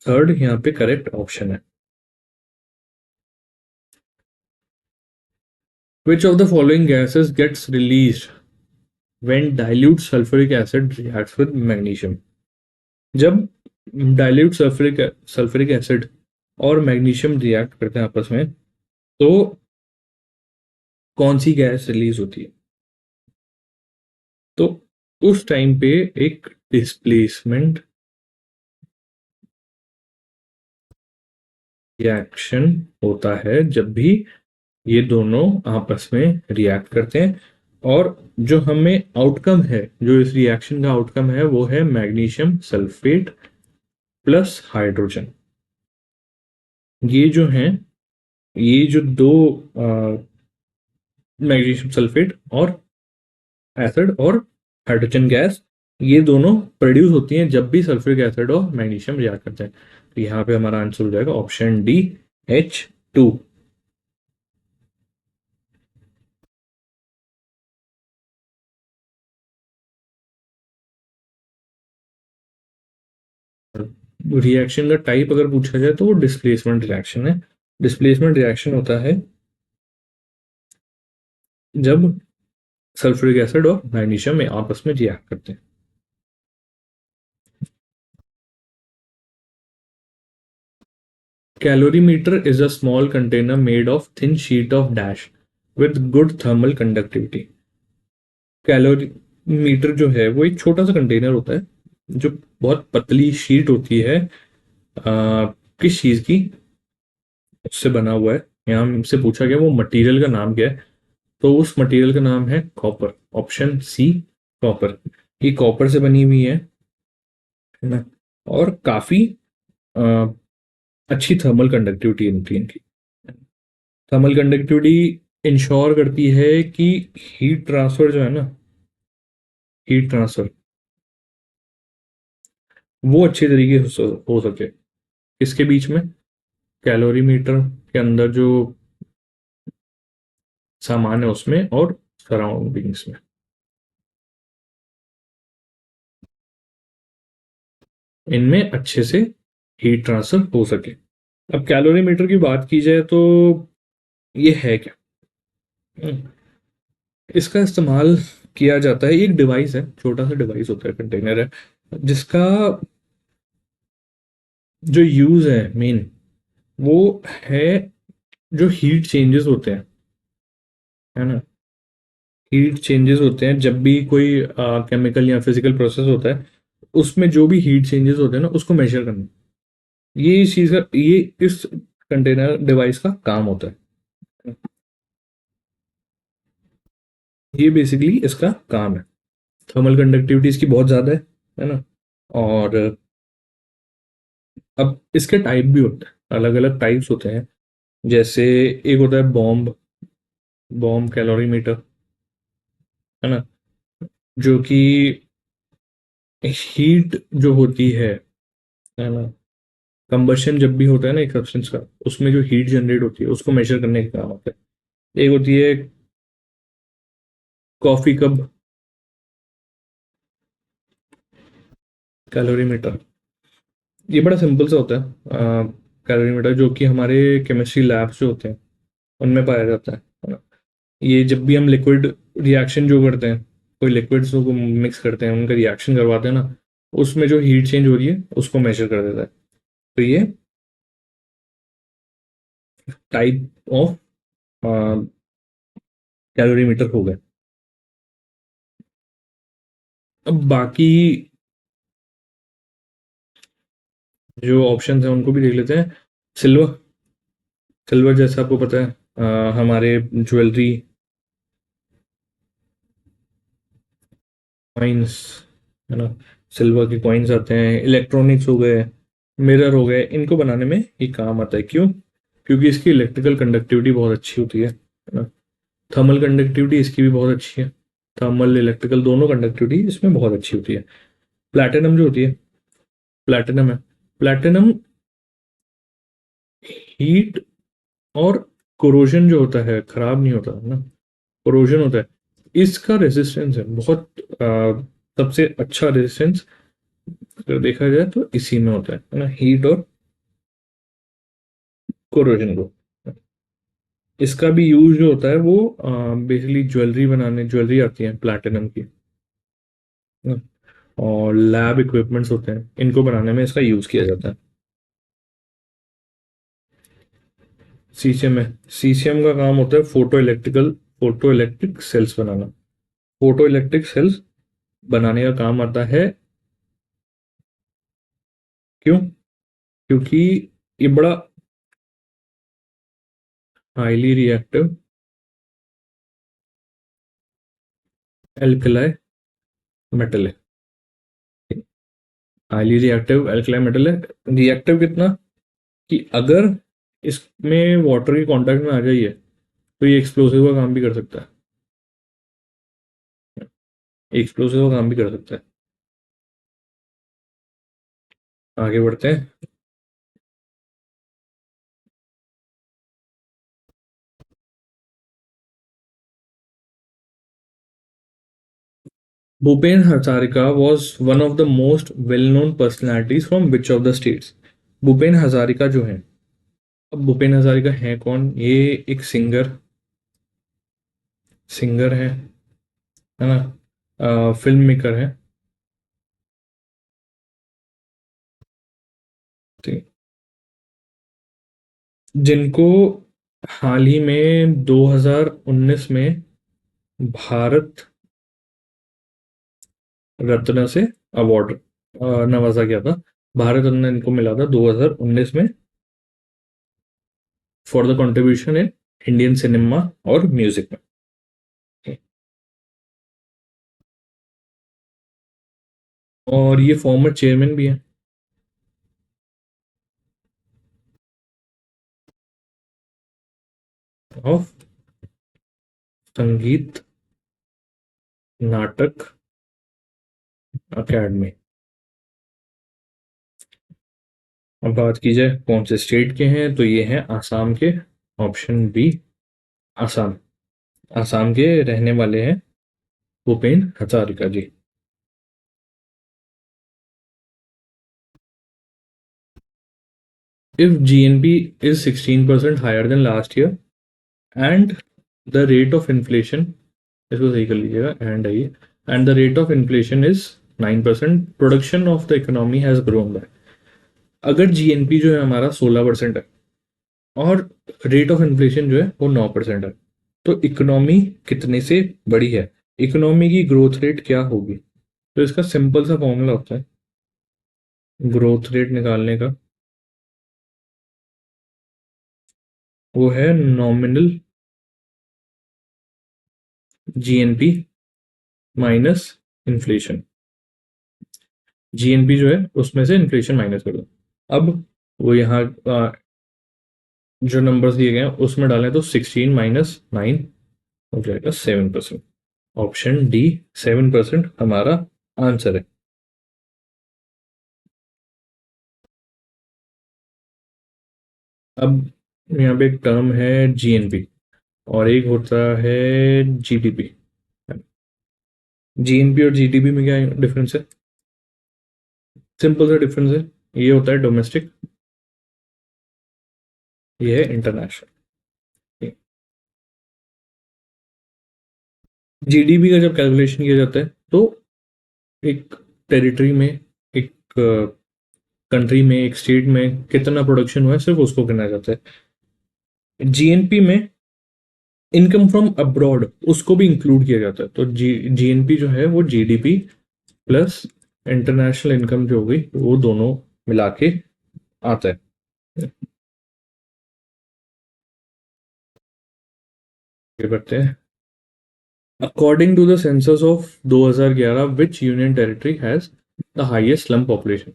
Third यहाँ पे करेक्ट ऑप्शन है। Which of the following gases gets released when dilute sulfuric acid reacts with magnesium? जब डाइल्यूट सल्फ्यूरिक एसिड और मैग्नीशियम रिएक्ट करते हैं आपस में, तो कौन सी गैस रिलीज होती है? तो उस टाइम पे एक डिस्प्लेसमेंट रिएक्शन होता है जब भी ये दोनों आपस में रिएक्ट करते हैं, और जो हमें आउटकम है, जो इस रिएक्शन का आउटकम है, वो है मैग्नीशियम सल्फेट प्लस हाइड्रोजन। ये जो हैं, ये जो दो मैग्नीशियम सल्फेट और एसिड और हाइड्रोजन गैस, ये दोनों प्रोड्यूस होती हैं जब भी सल्फ्यूरिक एसिड और मैग्नीशियम रिएक्ट करते हैं। तो यहाँ पे हमारा आंसर हो जाएगा ऑप्शन डी H2। रिएक्शन का टाइप अगर पूछा जाए तो वो डिस्प्लेसमेंट रिएक्शन है। डिस्प्लेसमेंट रिएक्शन होता है जब सल्फ्यूरिक एसिड और मैग्नीशियम में आपस में रिएक्ट करते हैं। Calorimeter is a small container made of thin sheet of dash with good thermal conductivity. Calorimeter जो है वो एक छोटा सा कंटेनर होता है जो बहुत पतली शीट होती है, किस चीज की, उससे बना हुआ है। यहाँ हमसे पूछा गया वो मटेरियल का नाम क्या है, तो उस मटेरियल का नाम है कॉपर। Option C copper. ये कॉपर से बनी हुई है ना, और काफी अ, अच्छी थर्मल कंडक्टिविटी होती है इनकी। थर्मल कंडक्टिविटी इंश्योर करती है कि हीट ट्रांसफर जो है ना, हीट ट्रांसफर वो अच्छे तरीके से हो सके। इसके बीच में कैलोरीमीटर के अंदर जो सामान है उसमें और सराउंडिंग्स में। इनमें अच्छे से हीट ट्रांसफर हो सके। अब कैलोरीमीटर की बात की जाए तो ये है क्या? इसका इस्तेमाल किया जाता है, एक डिवाइस है, छोटा सा डिवाइस होता है, कंटेनर है, जिसका जो यूज है मेन वो है जो हीट चेंजेस होते हैं, है ना। हीट चेंजेस होते हैं जब भी कोई केमिकल या फिजिकल प्रोसेस होता है, उसमें जो भी हीट चेंजेस होते हैं ना, उसको मेजर करना। ये इस चीज का, ये इस कंटेनर डिवाइस का काम होता है। ये बेसिकली इसका काम है। थर्मल कंडक्टिविटी इसकी बहुत ज़्यादा है ना। और अब इसके टाइप भी होते हैं, अलग अलग टाइप्स होते हैं। जैसे एक होता है बॉम्ब, बॉम्ब कैलोरीमीटर, है ना, जो कि हीट जो होती है ना, कंबशन जब भी होता है ना एक सब्सटेंस का, उसमें जो हीट जनरेट होती है उसको मेजर करने का काम आता है। एक होती है कॉफी कप कैलोरीमीटर। ये बड़ा सिंपल सा होता है कैलोरीमीटर, जो कि हमारे केमिस्ट्री लैब्स जो होते हैं उनमें पाया जाता है ना। ये जब भी हम लिक्विड रिएक्शन जो करते हैं, कोई लिक्विड्स को मिक्स करते हैं, उनका रिएक्शन करवाते हैं ना, उसमें जो हीट चेंज हो रही है उसको मेजर कर देता है। तो ये टाइप ऑफ कैलोरीमीटर हो गए। अब बाकी जो ऑप्शन है उनको भी देख लेते हैं। सिल्वर, सिल्वर जैसा आपको पता है हमारे ज्वेलरी, कॉइन्स, है ना, सिल्वर के कॉइन्स आते हैं। इलेक्ट्रॉनिक्स हो गए, मिरर हो गए, इनको बनाने में ये काम आता है। क्यों? क्योंकि इसकी इलेक्ट्रिकल कंडक्टिविटी बहुत अच्छी होती है ना। थर्मल कंडक्टिविटी इसकी भी बहुत अच्छी है। थर्मल इलेक्ट्रिकल दोनों कंडक्टिविटी इसमें बहुत अच्छी होती है। प्लैटिनम जो होती है, प्लैटिनम है, प्लैटिनम हीट और कोरोजन जो होता है, खराब नहीं होता है ना, कोरोजन होता है, इसका रेजिस्टेंस है बहुत। सबसे अच्छा रेजिस्टेंस अगर देखा जाए तो इसी में होता है ना, हीट और कोरोजन को। इसका भी यूज जो होता है वो बेसिकली ज्वेलरी बनाने, ज्वेलरी आती है प्लैटिनम की ना, और लैब इक्विपमेंट्स होते हैं, इनको बनाने में इसका यूज किया जाता है। सीसीएम है, सीसीएम का काम होता है फोटो इलेक्ट्रिक सेल्स बनाना। फोटो इलेक्ट्रिक सेल्स बनाने का काम आता है। क्यों? क्योंकि ये बड़ा हाईली रिएक्टिव एल्कलाई मेटल है। हाईली रिएक्टिव एल्कलाई मेटल है। रिएक्टिव कितना कि अगर इसमें वाटर के कांटेक्ट में आ जाइए तो ये एक्सप्लोसिव का काम भी कर सकता है। एक्सप्लोसिव का काम भी कर सकता है। आगे बढ़ते हैं। Bhupen Hazarika was one of the most well known personalities from which of the states. Bhupen Hazarika जो है, अब भूपेन हजारिका है कौन? ये एक सिंगर, सिंगर है ना, फिल्म मेकर है। ठीक। जिनको हाल ही में 2019 में भारत रत्न से अवार्ड नवाजा गया था। भारत रत्न इनको मिला था 2019 में for the contribution in Indian cinema और म्यूजिक में। और ये फॉर्मर चेयरमैन भी है ऑफ संगीत नाटक अकेडमी। अब बात की जाए कौन से स्टेट के हैं, तो ये हैं आसाम के। Option B, Assam. आसाम के रहने वाले हैं भूपेन हजारिका जी। If GNP is 16% higher than last year and the rate of inflation, इसको सही कर लीजिएगा, एंड आइए, and the rate of inflation is 9%, production of the economy has grown by. अगर जीएनपी जो है हमारा 16% है और रेट ऑफ इन्फ्लेशन जो है वो 9% है, तो इकोनॉमी कितने से बड़ी है, इकोनॉमी की ग्रोथ रेट क्या होगी? तो इसका सिंपल सा फॉर्मूला होता है ग्रोथ रेट निकालने का। वो है nominal GNP minus inflation. GNP जो है उसमें से इन्फ्लेशन माइनस कर दो। अब वो यहाँ जो नंबर्स दिए गए हैं उसमें डालें तो 16 - 9 हो जाएगा 7%। ऑप्शन डी 7% हमारा आंसर है। अब यहाँ पे एक टर्म है जीएनपी और एक होता है जीडीपी। जीएनपी और जीडीपी में क्या डिफरेंस है? सिंपल सा डिफरेंस है। ये होता है डोमेस्टिक, ये है इंटरनेशनल। जीडीपी का जब कैलकुलेशन किया जाता है तो एक टेरिटरी में, एक कंट्री में, एक स्टेट में कितना प्रोडक्शन हुआ है सिर्फ उसको गिना जाता है। जीएनपी में इनकम फ्रॉम अब्रॉड उसको भी इंक्लूड किया जाता है। तो जीएनपी जो है वो जीडीपी प्लस इंटरनेशनल इनकम जो हो गई वो दोनों मिला के आता है। ये करते हैं। According to the census of 2011 which union territory has the highest slum population?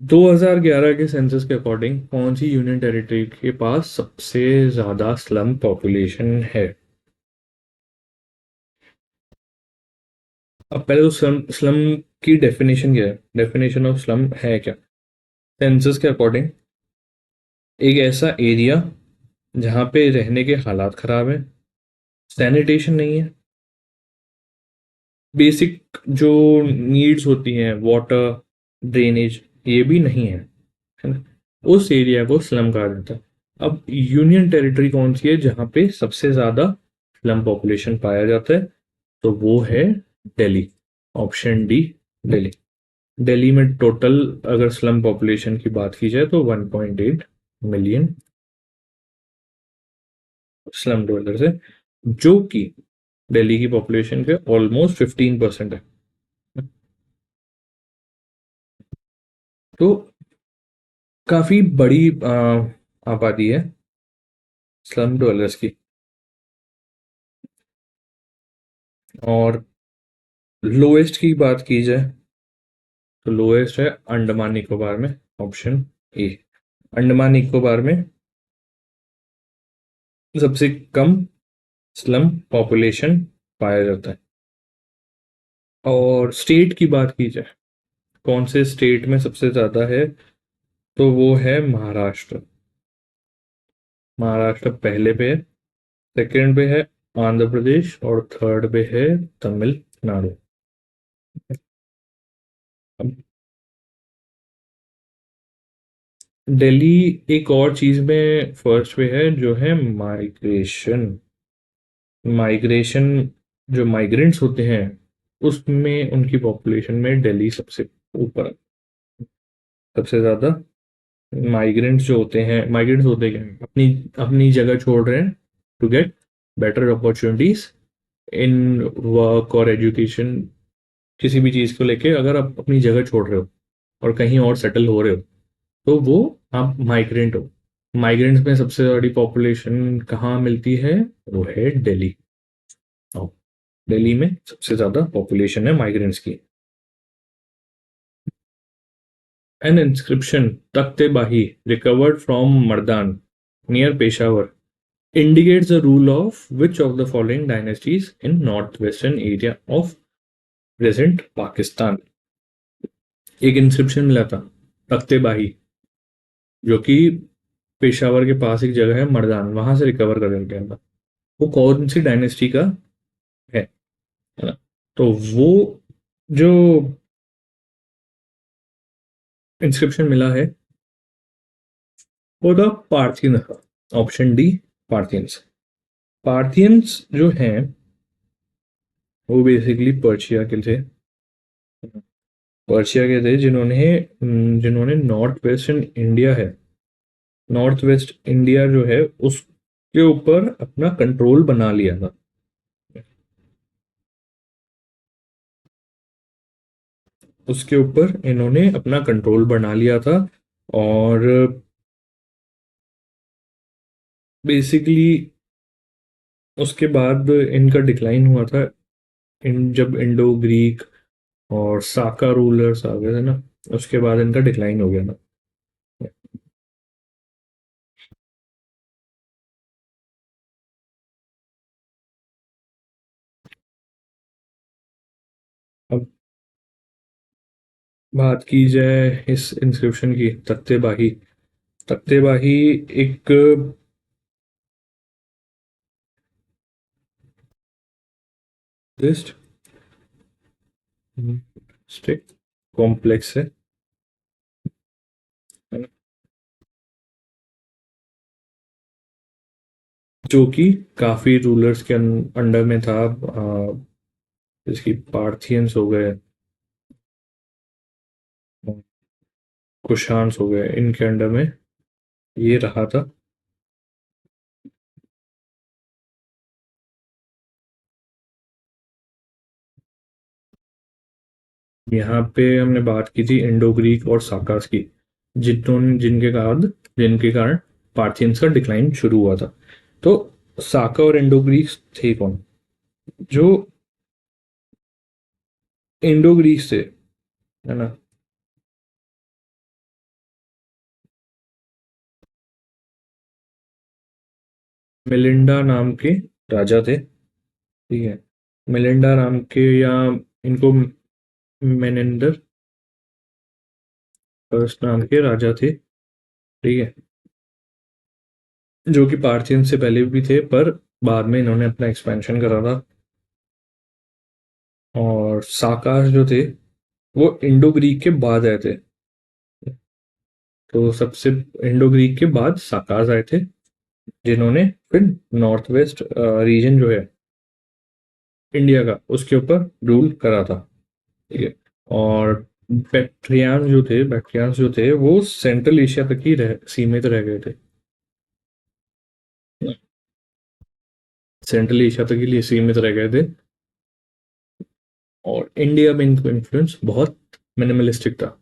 2011 के सेंसस के अकॉर्डिंग कौन सी यूनियन टेरिटरी के पास सबसे ज्यादा स्लम पॉपुलेशन है? अब पहले तो स्लम स्लम की डेफिनेशन क्या है? डेफिनेशन ऑफ स्लम है क्या? सेंसस के अकॉर्डिंग एक ऐसा एरिया जहाँ पे रहने के हालात खराब है, सैनिटेशन नहीं है, बेसिक जो नीड्स होती हैं वाटर, ड्रेनेज, ये भी नहीं है ना? उस एरिया को स्लम कहा जाता है। अब यूनियन टेरिटरी कौन सी है जहाँ पे सबसे ज्यादा स्लम पॉपुलेशन पाया जाता है? तो वो है दिल्ली। Option D Delhi. दिल्ली में टोटल अगर स्लम पॉपुलेशन की बात की जाए तो 1.8 मिलियन स्लम डवेलर्स है, जो कि दिल्ली की पॉपुलेशन के ऑलमोस्ट 15% है। तो काफी बड़ी आबादी है स्लम डवेलर्स की। और लोएस्ट की बात की जाए तो लोएस्ट है अंडमान निकोबार में। Option A. अंडमान निकोबार में सबसे कम स्लम पॉपुलेशन पाया जाता है। और स्टेट की बात की जाए कौन से स्टेट में सबसे ज्यादा है, तो वो है महाराष्ट्र। महाराष्ट्र पहले पे है, सेकंड पे है आंध्र प्रदेश और थर्ड पे है तमिलनाडु। अब दिल्ली एक और चीज में फर्स्ट पे है जो है माइग्रेशन। माइग्रेशन जो माइग्रेंट्स होते हैं उसमें उनकी पॉपुलेशन में दिल्ली सबसे ऊपर है। सबसे ज्यादा माइग्रेंट्स होते क्या हैं? अपनी अपनी जगह छोड़ रहे हैं to get better opportunities in work और एजुकेशन। किसी भी चीज को लेके अगर आप अपनी जगह छोड़ रहे हो और कहीं और सेटल हो रहे हो तो वो आप माइग्रेंट हो। माइग्रेंट्स में सबसे बड़ी पॉपुलेशन कहाँ मिलती है? वो है दिल्ली। और दिल्ली में सबसे ज्यादा पॉपुलेशन है माइग्रेंट्स की। एन इंस्क्रिप्शन तख्ते बाही recovered from Mardan near Peshawar indicates the rule of which of the following dynasties in northwestern area of present Pakistan? एक इंस्क्रिप्शन मिला था तख्ते बाही, जो कि पेशावर के पास एक जगह है मर्दान, वहां से रिकवर कर गया था। वो कौन सी डायनेस्टी का है ना? तो वो जो इंस्क्रिप्शन मिला है वो था पार्थियन का। Option D Parthians. पार्थियंस जो हैं वो बेसिकली पर्शिया के थे। पर्शिया के थे जिन्होंने नॉर्थ वेस्टर्न इंडिया है, नॉर्थ वेस्ट इंडिया जो है उसके ऊपर अपना कंट्रोल बना लिया था। उसके ऊपर इन्होंने अपना कंट्रोल बना लिया था। और बेसिकली उसके बाद इनका डिक्लाइन हुआ था, जब इंडो ग्रीक और साका रूलर्स आ गए थे ना, उसके बाद इनका डिक्लाइन हो गया था। अब बात की जाए इस इंस्क्रिप्शन की, तख्तेबाही। तख्तेबाही एक स्टिक कॉम्प्लेक्स है ना, जो कि काफी रूलर्स के अंडर में था। इसकी पार्थियंस हो गए, कुशान्स हो गए, इनके अंडर में ये रहा था। यहाँ पे हमने बात की थी इंडो ग्रीक और साकास की, जिनके कारण पार्थियंस का डिक्लाइन शुरू हुआ था। तो साका और इंडो ग्रीक थे कौन? जो इंडो ग्रीक थे, है ना, मिलिंडा नाम के राजा थे। ठीक है, मिलिंडा नाम के, या इनको मेनेंडर फर्स्ट नाम के राजा थे। ठीक है, जो कि पार्थियन से पहले भी थे, पर बाद में इन्होंने अपना एक्सपेंशन करा था। और साकास जो थे, वो इंडो ग्रीक के बाद आए थे। तो सबसे इंडो ग्रीक के बाद साकास आए थे, जिन्होंने फिर नॉर्थ वेस्ट रीजन जो है इंडिया का, उसके ऊपर रूल करा था। ठीक है, और बैक्ट्रियान जो थे वो सेंट्रल एशिया तक ही सीमित रह गए थे। सेंट्रल एशिया तक के लिए सीमित रह गए थे, और इंडिया में इनका इन्फ्लुएंस बहुत मिनिमलिस्टिक था।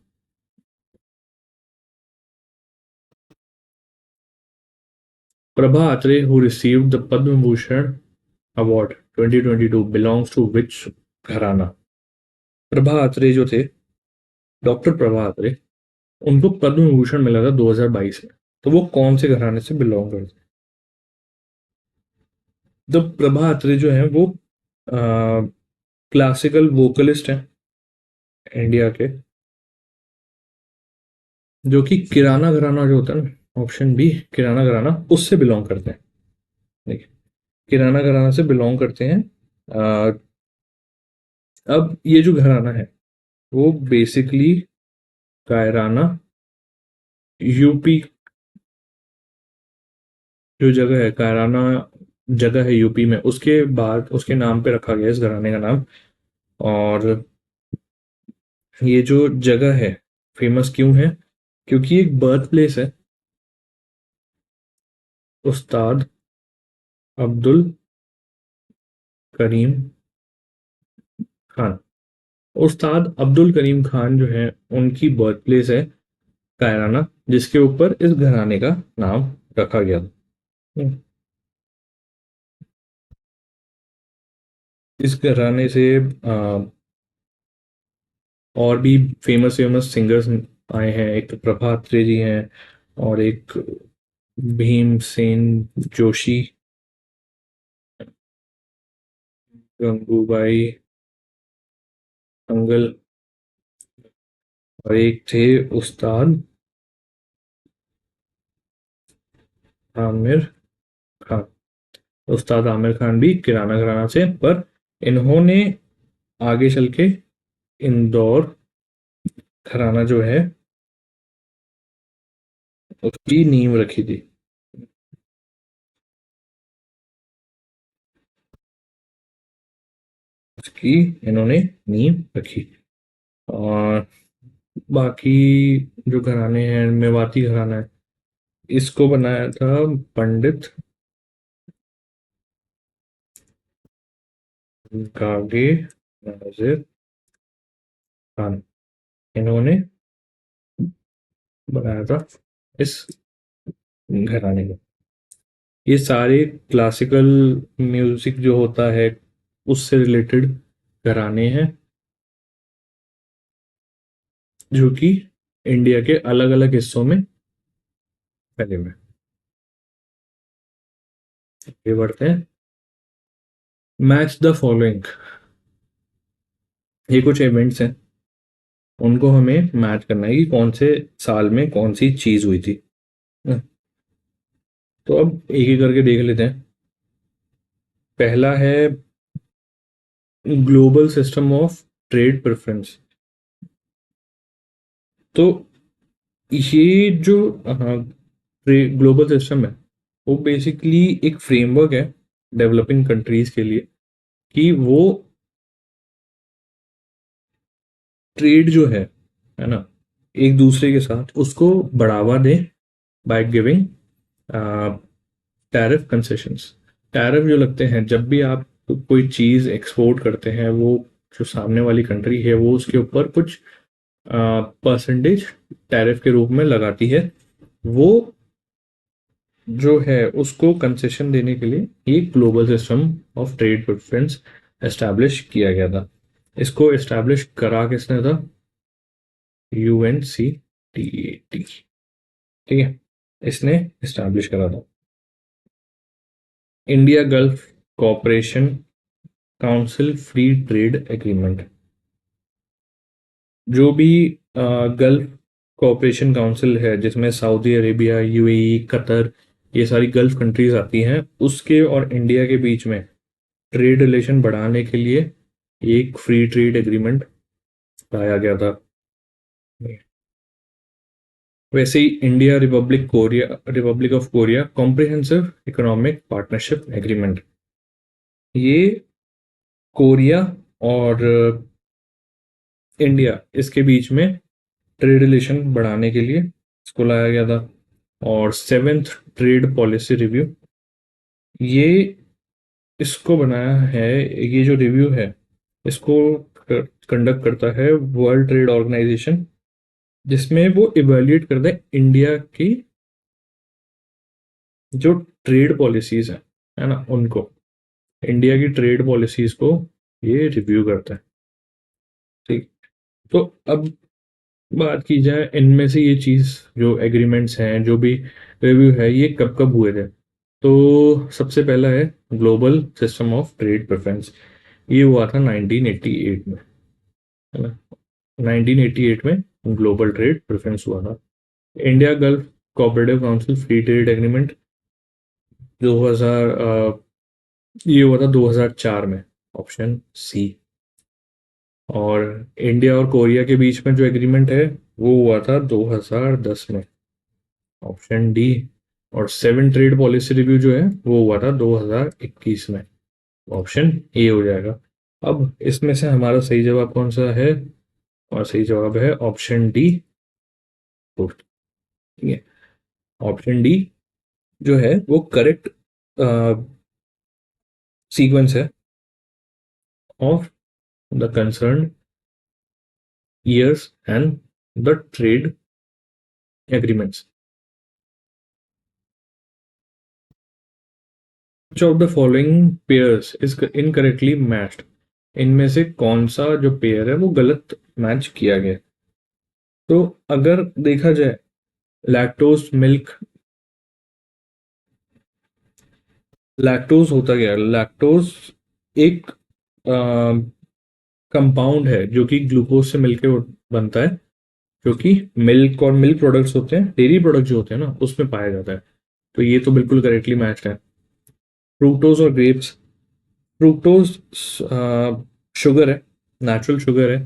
Prabha Atre, who received the Padma Bhushan award 2022, belongs to which gharana? Prabha अत्रे जो थे, डॉक्टर प्रभा अत्रे, उनको पद्म विभूषण मिला था 2022 में। तो वो कौन से घराने से बिलोंग करते हैं? तो प्रभा अत्रे जो है वो क्लासिकल वोकलिस्ट हैं इंडिया के, जो कि किराना घराना जो होता है ना, ऑप्शन बी किराना घराना, उससे बिलोंग करते हैं। देखिए, किराना घराना से बिलोंग करते हैं। अ, अब ये जो घराना है, वो बेसिकली कायराना, यूपी, जो जगह है कायराना, जगह है यूपी में, उसके बाद उसके नाम पे रखा गया इस घराने का नाम। और ये जो जगह है फेमस क्यों है? क्योंकि एक बर्थ प्लेस है उस्ताद अब्दुल करीम खान। उस्ताद अब्दुल करीम खान जो है, उनकी बर्थ प्लेस है कायराना, जिसके ऊपर इस घराने का नाम रखा गया था। इस घराने से और भी फेमस फेमस सिंगर्स आए हैं। एक तो प्रभात जी हैं, और एक भीमसेन जोशी, गंगूबाई अंगल, और एक थे उस्ताद आमिर खान। उस्ताद आमिर खान भी किराना घराना से, पर इन्होंने आगे चल के इंदौर घराना जो है उसकी नींव रखी थी। उसकी इन्होंने नींव रखी। और बाकी जो घराने हैं, मेवाती घराना है, इसको बनाया था पंडित गागे नाजिर खान। इन्होंने बनाया था इस घराने को। ये सारे क्लासिकल म्यूजिक जो होता है उससे रिलेटेड घराने हैं जो कि इंडिया के अलग अलग हिस्सों में फैले हुए हैं। ये बढ़ते हैं। मैच द फॉलोइंग, ये कुछ इवेंट्स हैं, उनको हमें मैच करना है कि कौन से साल में कौन सी चीज हुई थी। तो अब एक एक करके देख लेते हैं। पहला है global system of trade preference. तो ये जो ग्लोबल सिस्टम है वो बेसिकली एक फ्रेमवर्क है डेवलपिंग कंट्रीज के लिए कि वो ट्रेड जो है ना, एक दूसरे के साथ उसको बढ़ावा दें by giving tariff concessions. Tariff जो लगते हैं जब भी आप कोई चीज़ एक्सपोर्ट करते हैं, वो जो सामने वाली कंट्री है वो उसके ऊपर कुछ परसेंटेज टैरिफ के रूप में लगाती है। वो जो है उसको कंसेशन देने के लिए एक global system of trade preference establish किया गया था। इसको एस्टैब्लिश करा किसने था? UNCTAD। ठीक है, इसने एस्टैब्लिश करा था। India gulf cooperation council free trade agreement. जो भी गल्फ कोऑपरेशन काउंसिल है जिसमें सऊदी अरेबिया, UAE, कतर, ये सारी गल्फ कंट्रीज आती हैं, उसके और इंडिया के बीच में ट्रेड रिलेशन बढ़ाने के लिए एक फ्री ट्रेड एग्रीमेंट लाया गया था। वैसे ही India Republic of Korea comprehensive economic partnership agreement, ये कोरिया और इंडिया इसके बीच में ट्रेड रिलेशन बढ़ाने के लिए इसको लाया गया था। और सेवेंथ ट्रेड पॉलिसी रिव्यू, ये इसको बनाया है, ये जो रिव्यू है इसको कंडक्ट करता है वर्ल्ड ट्रेड ऑर्गेनाइजेशन, जिसमें वो इवेल्युएट करता है इंडिया की जो ट्रेड पॉलिसीज है ना, उनको, इंडिया की ट्रेड पॉलिसीज को ये रिव्यू करता है। ठीक। तो अब बात की जाए इनमें से ये चीज़ जो एग्रीमेंट्स हैं, जो भी रिव्यू है, ये कब कब हुए थे। तो सबसे पहला है global system of trade preference. ये हुआ था 1988 में, है ना। 1988 में ग्लोबल ट्रेड प्रेफरेंस हुआ था। India gulf cooperative council free trade agreement 2000, ये हुआ था 2004 में, ऑप्शन सी। और इंडिया और कोरिया के बीच में जो एग्रीमेंट है वो हुआ था 2010 में, ऑप्शन डी। और सेवन ट्रेड पॉलिसी रिव्यू जो है वो हुआ था 2021 में, ऑप्शन ए हो जाएगा। अब इसमें से हमारा सही जवाब कौन सा है? और सही जवाब है ऑप्शन डी, फोर्थ। ठीक है, ऑप्शन डी जो है वो करेक्ट सीक्वेंस है of the concern years and the trade agreements. Which of the following pairs is incorrectly matched? इनमें से कौन सा जो पेयर है वो गलत मैच किया गया? तो अगर देखा जाए, लैक्टोज मिल्क, लैक्टोज होता क्या है? लैक्टोज एक कंपाउंड है जो कि ग्लूकोज से मिलकर बनता है, जो कि मिल्क और मिल्क प्रोडक्ट्स होते हैं, डेयरी प्रोडक्ट जो होते हैं ना, उसमें पाया जाता है। तो ये तो बिल्कुल करेक्टली मैच्ड है। फ्रूक्टोज और ग्रेप्स, फ्रूक्टोज शुगर है, नेचुरल शुगर है,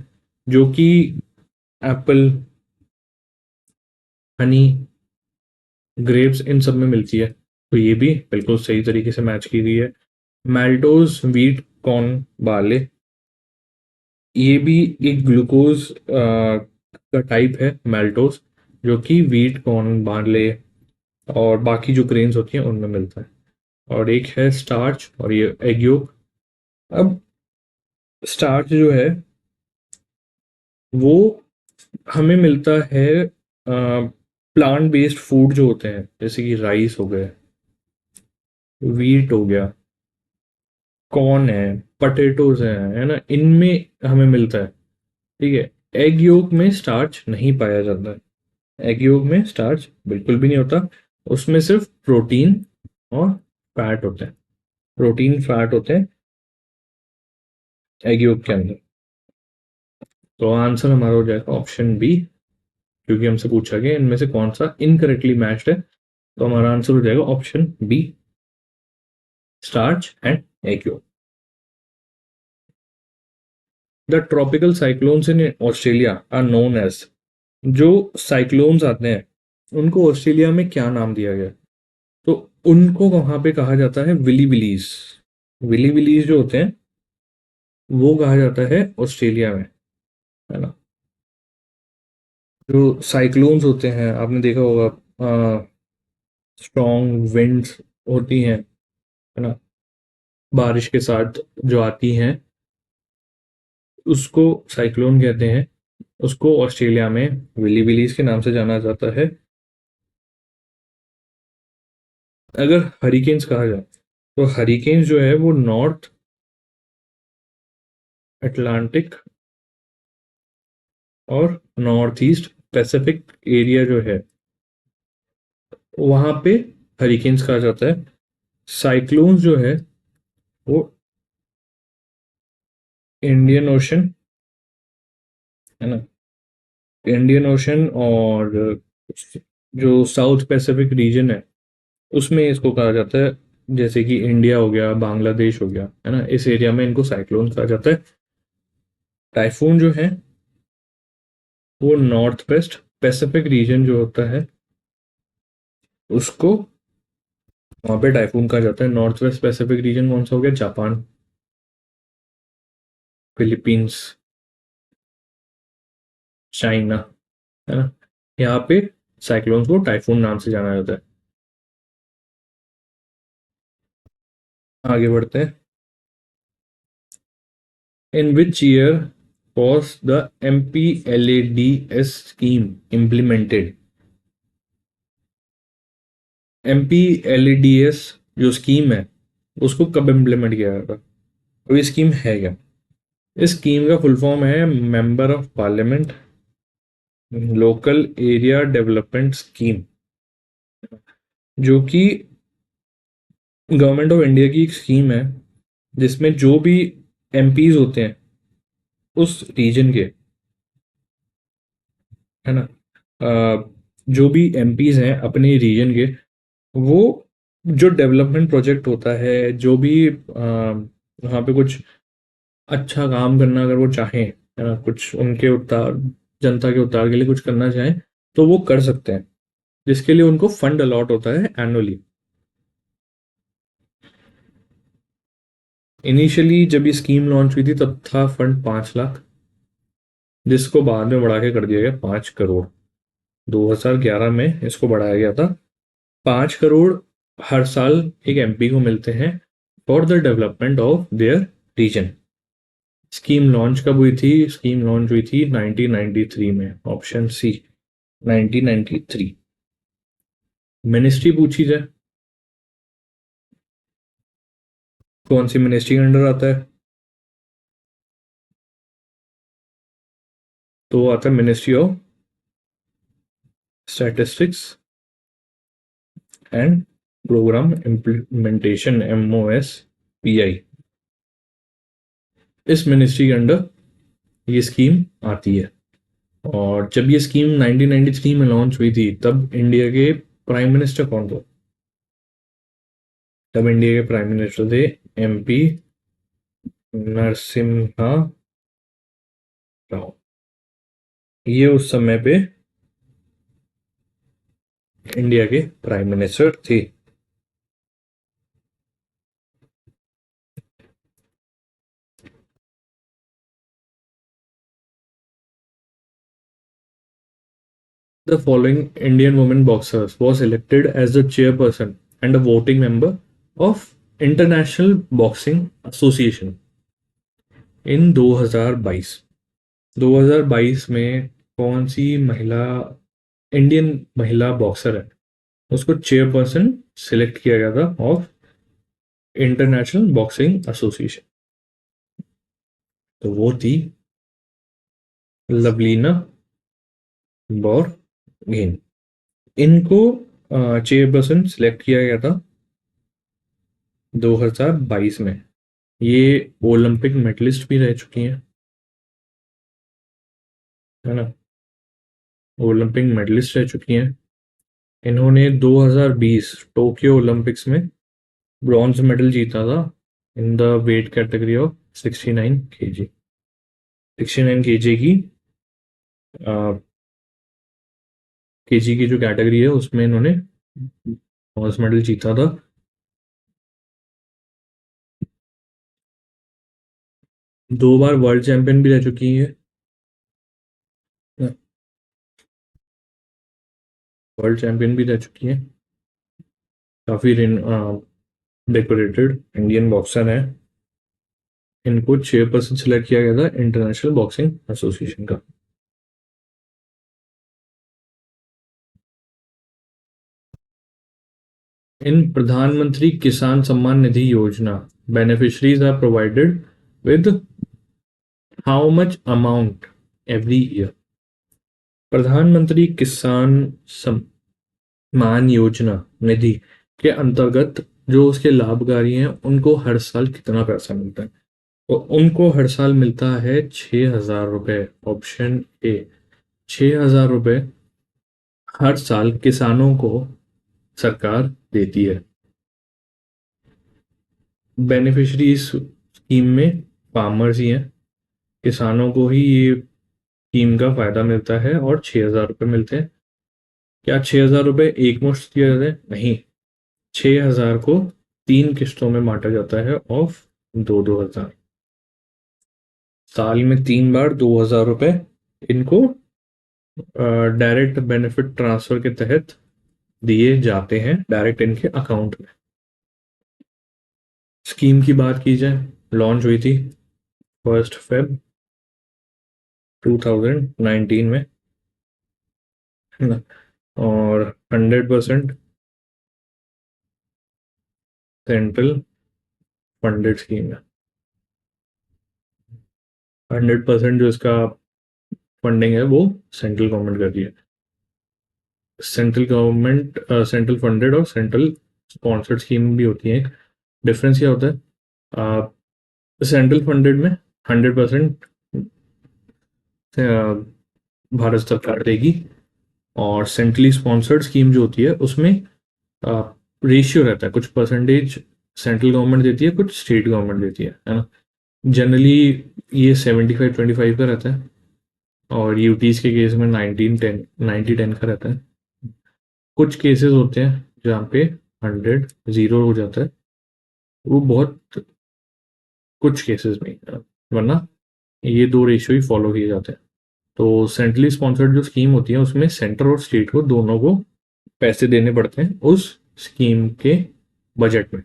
जो कि एप्पल, हनी, ग्रेप्स इन सब में मिलती है। तो ये भी बिल्कुल सही तरीके से मैच की गई है। मैल्टोज व्हीट कॉर्न बार्ले, ये भी एक ग्लूकोज का टाइप है, मैल्टोज, जो कि व्हीट कॉर्न बार्ले और बाकी जो ग्रेन्स होती हैं उनमें मिलता है। और एक है स्टार्च, और ये एग योक। अब स्टार्च जो है वो हमें मिलता है प्लांट बेस्ड फूड जो होते हैं, जैसे कि राइस हो गए, व्हीट हो गया, कॉर्न है, पटेटोज है ना, इनमें हमें मिलता है। ठीक है, एग योक में स्टार्च नहीं पाया जाता है। एग योक में स्टार्च बिल्कुल भी नहीं होता, उसमें सिर्फ प्रोटीन और फैट होते हैं। प्रोटीन फैट होते हैं एग योक के अंदर। तो आंसर हमारा हो जाएगा ऑप्शन बी, क्योंकि हमसे पूछा गया इनमें से कौन सा इनकरेक्टली मैच्ड है। तो हमारा आंसर हो जाएगा option B, starch and egg yolk. The tropical cyclones in Australia are known as. जो साइक्लोन्स आते हैं उनको ऑस्ट्रेलिया में क्या नाम दिया गया? तो उनको वहां पे कहा जाता है विली विलीज। विली विलीज जो होते हैं वो कहा जाता है ऑस्ट्रेलिया में, है ना। जो साइक्लोन्स होते हैं आपने देखा होगा, स्ट्रॉन्ग विंड्स होती हैं, है ना, बारिश के साथ जो आती हैं, उसको साइक्लोन कहते हैं। उसको ऑस्ट्रेलिया में विली विलीज के नाम से जाना जाता है। अगर हरिकेन्स कहा जाए तो हरिकेन्स जो है वो नॉर्थ अटलांटिक और नॉर्थ ईस्ट पैसिफिक एरिया जो है वहां पे हरिकेन्स कहा जाता है। साइक्लोन्स जो है वो इंडियन ओशन, है ना, इंडियन ओशन और जो साउथ पैसिफिक रीजन है उसमें इसको कहा जाता है। जैसे कि इंडिया हो गया, बांग्लादेश हो गया, है ना, इस एरिया में इनको साइक्लोन कहा जाता है। टाइफून जो है वो नॉर्थ वेस्ट पैसिफिक रीजन जो होता है उसको वहां पे टाइफून कहा जाता है। नॉर्थ वेस्ट पैसिफिक रीजन कौन सा हो गया? जापान, फिलीपींस, चाइना, है ना। यहाँ पे साइक्लोन्स को टाइफून नाम से जाना जाता है। आगे बढ़ते हैं। In which year was the MPLADS scheme implemented? MPLADS जो स्कीम है उसको कब इम्प्लीमेंट किया गया था? तो ये स्कीम है क्या? इस स्कीम का फुल फॉर्म है member of parliament local area development scheme, जो कि गवर्नमेंट ऑफ इंडिया की एक स्कीम है जिसमें जो भी एमपीज होते हैं उस रीजन के, है ना, जो भी एमपीज हैं अपने रीजन के, वो जो डेवलपमेंट प्रोजेक्ट होता है, जो भी वहाँ पे कुछ अच्छा काम करना अगर वो चाहें, है ना, कुछ उनके उद्धार, जनता के उद्धार के लिए कुछ करना चाहें तो वो कर सकते हैं, जिसके लिए उनको फंड अलॉट होता है एनुअली। इनिशियली जब ये स्कीम लॉन्च हुई थी तब था फंड 5 लाख, जिसको बाद में बढ़ा के कर दिया गया 5 करोड़। 2011 में इसको बढ़ाया गया था। 5 करोड़ हर साल एक एमपी को मिलते हैं for the development of their region. Scheme launch कब हुई थी? स्कीम लॉन्च हुई थी 1993 में, ऑप्शन सी, 1993। मिनिस्ट्री पूछी जाए, कौन सी मिनिस्ट्री के अंडर आता है? तो आता है ministry of statistics and programme implementation, MOSPI। इस मिनिस्ट्री के अंडर ये स्कीम आती है। और जब ये स्कीम 1993 में लॉन्च हुई थी तब इंडिया के प्राइम मिनिस्टर कौन थे? तब इंडिया के प्राइम मिनिस्टर थे MP नरसिम्हा राव। ये उस समय पे इंडिया के प्राइम मिनिस्टर थे। The following Indian women boxers was elected as the chairperson and a voting member of International Boxing Association in 2022। 2022 में कौन सी महिला, इंडियन महिला बॉक्सर है, उसको चेयरपर्सन सिलेक्ट किया गया था ऑफ इंटरनेशनल बॉक्सिंग एसोसिएशन। तो वो थी लवलीना बोरगोहेन। इनको चेयरपर्सन सिलेक्ट किया गया था 2022 में। ये ओलंपिक मेडलिस्ट भी रह चुकी हैं, है ना, ओलंपिक मेडलिस्ट रह चुकी हैं। इन्होंने 2020 टोक्यो ओलंपिक्स में ब्रॉन्ज मेडल जीता था in the weight category of 69 KG. 69 KG की जो कैटेगरी है उसमें इन्होंने ब्रॉन्ज मेडल जीता था। दो बार वर्ल्ड चैंपियन भी रह चुकी है, वर्ल्ड चैंपियन भी रह चुकी है। काफी डेकोरेटेड इंडियन बॉक्सर है। इनको चेयरपर्सन सिलेक्ट किया गया था इंटरनेशनल बॉक्सिंग एसोसिएशन का। इन प्रधानमंत्री Kisan Samman Nidhi Yojana beneficiaries are provided with how much amount every year. Pradhan Mantri Kisan Samman Yojana निधि के अंतर्गत जो उसके लाभकारी हैं उनको हर साल कितना पैसा मिलता है? तो उनको हर साल मिलता है 6,000 रुपए। ऑप्शन ए, 6,000 रुपए हर साल किसानों को सरकार देती है। बेनिफिशरी इस स्कीम में फार्मर्स ही हैं, किसानों को ही ये स्कीम का फायदा मिलता है और 6,000 रुपये मिलते हैं। क्या 6,000 रुपये एक मुश्त दिया जाता है? नहीं, 6,000 को 3 किस्तों में बांटा जाता है ऑफ 2-2 हज़ार। साल में 3 बार 2,000 रुपये इनको डायरेक्ट बेनिफिट ट्रांसफर के तहत दिए जाते हैं डायरेक्ट इनके अकाउंट में। स्कीम की बात की जाए, लॉन्च हुई थी 1 Feb 2019 में, है ना, और 100% सेंट्रल फंडेड स्कीम है। 100% जो इसका फंडिंग है वो सेंट्रल गवर्नमेंट कर रही है। सेंट्रल गवर्नमेंट सेंट्रल फंडेड और सेंट्रल स्पॉन्सर्ड स्कीम भी होती है। डिफरेंस क्या होता है? सेंट्रल फंडेड में 100% भारत सरकार देगी, और सेंट्रली स्पॉन्सर्ड स्कीम जो होती है उसमें रेशियो रहता है, कुछ परसेंटेज सेंट्रल गवर्नमेंट देती है, कुछ स्टेट गवर्नमेंट देती है ना। जनरली ये 75-25 का रहता है, और यूटीज के केस में 19-10 का रहता है। कुछ केसेस होते हैं जहाँ पे 100 0 हो जाता है, वो बहुत कुछ केसेस में, वरना ये दो रेशियो ही फॉलो किए जाते हैं। तो सेंट्रली स्पॉन्सर्ड जो स्कीम होती है उसमें सेंटर और स्टेट को दोनों को पैसे देने पड़ते हैं उस स्कीम के बजट में।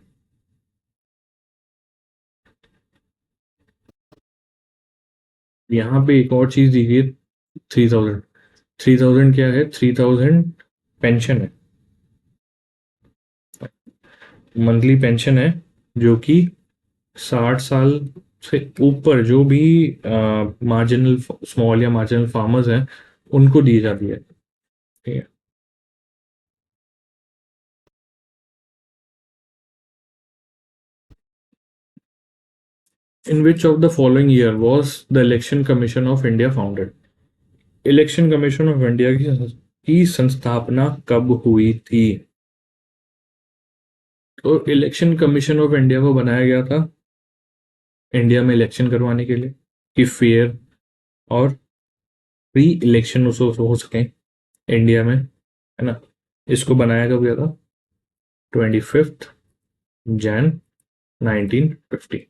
यहाँ पे एक और चीज दी गई, 3,000। 3,000 क्या है? 3,000 पेंशन है, मंथली पेंशन है, जो कि 60 साल से ऊपर जो भी मार्जिनल स्मॉल या मार्जिनल फार्मर्स हैं उनको दी जाती है। ठीक है। In which of the following year was the election commission of India founded? Election commission of India की संस्थापना कब हुई थी? तो इलेक्शन कमीशन ऑफ इंडिया को बनाया गया था इंडिया में इलेक्शन करवाने के लिए, कि फेयर और फ्री इलेक्शन हो सके इंडिया में, है ना। इसको बनाया कब गया था? 25 जैन 1950।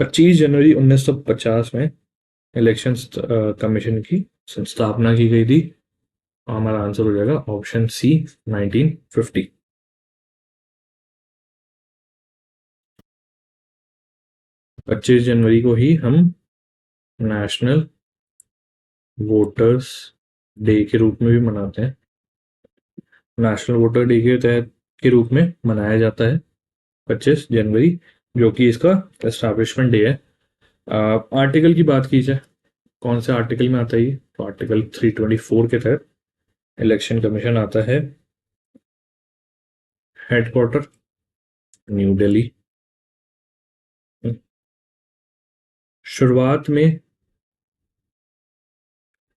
25 जनवरी 1950 में इलेक्शन कमीशन की स्थापना की गई थी। हमारा आंसर हो जाएगा ऑप्शन सी, 1950। 25 जनवरी को ही हम नेशनल वोटर्स डे के रूप में भी मनाते हैं। नेशनल वोटर डे के तहत के रूप में मनाया जाता है 25 जनवरी, जो कि इसका एस्टैब्लिशमेंट डे है। आर्टिकल की बात की जाए, कौन से आर्टिकल में आता है ये, तो आर्टिकल 324 के तहत इलेक्शन कमीशन आता है। Headquarter new Delhi. शुरुआत में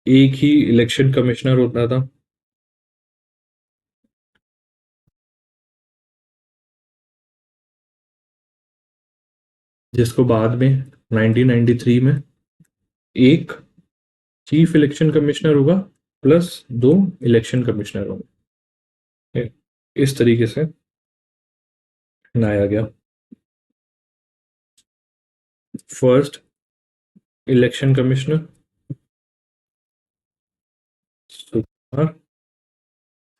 एक ही इलेक्शन कमिश्नर होता था, जिसको बाद में 1993 में एक चीफ इलेक्शन कमिश्नर होगा प्लस 2 इलेक्शन कमिश्नर होंगे। इस तरीके से बनाया गया। First election commissioner Sukumar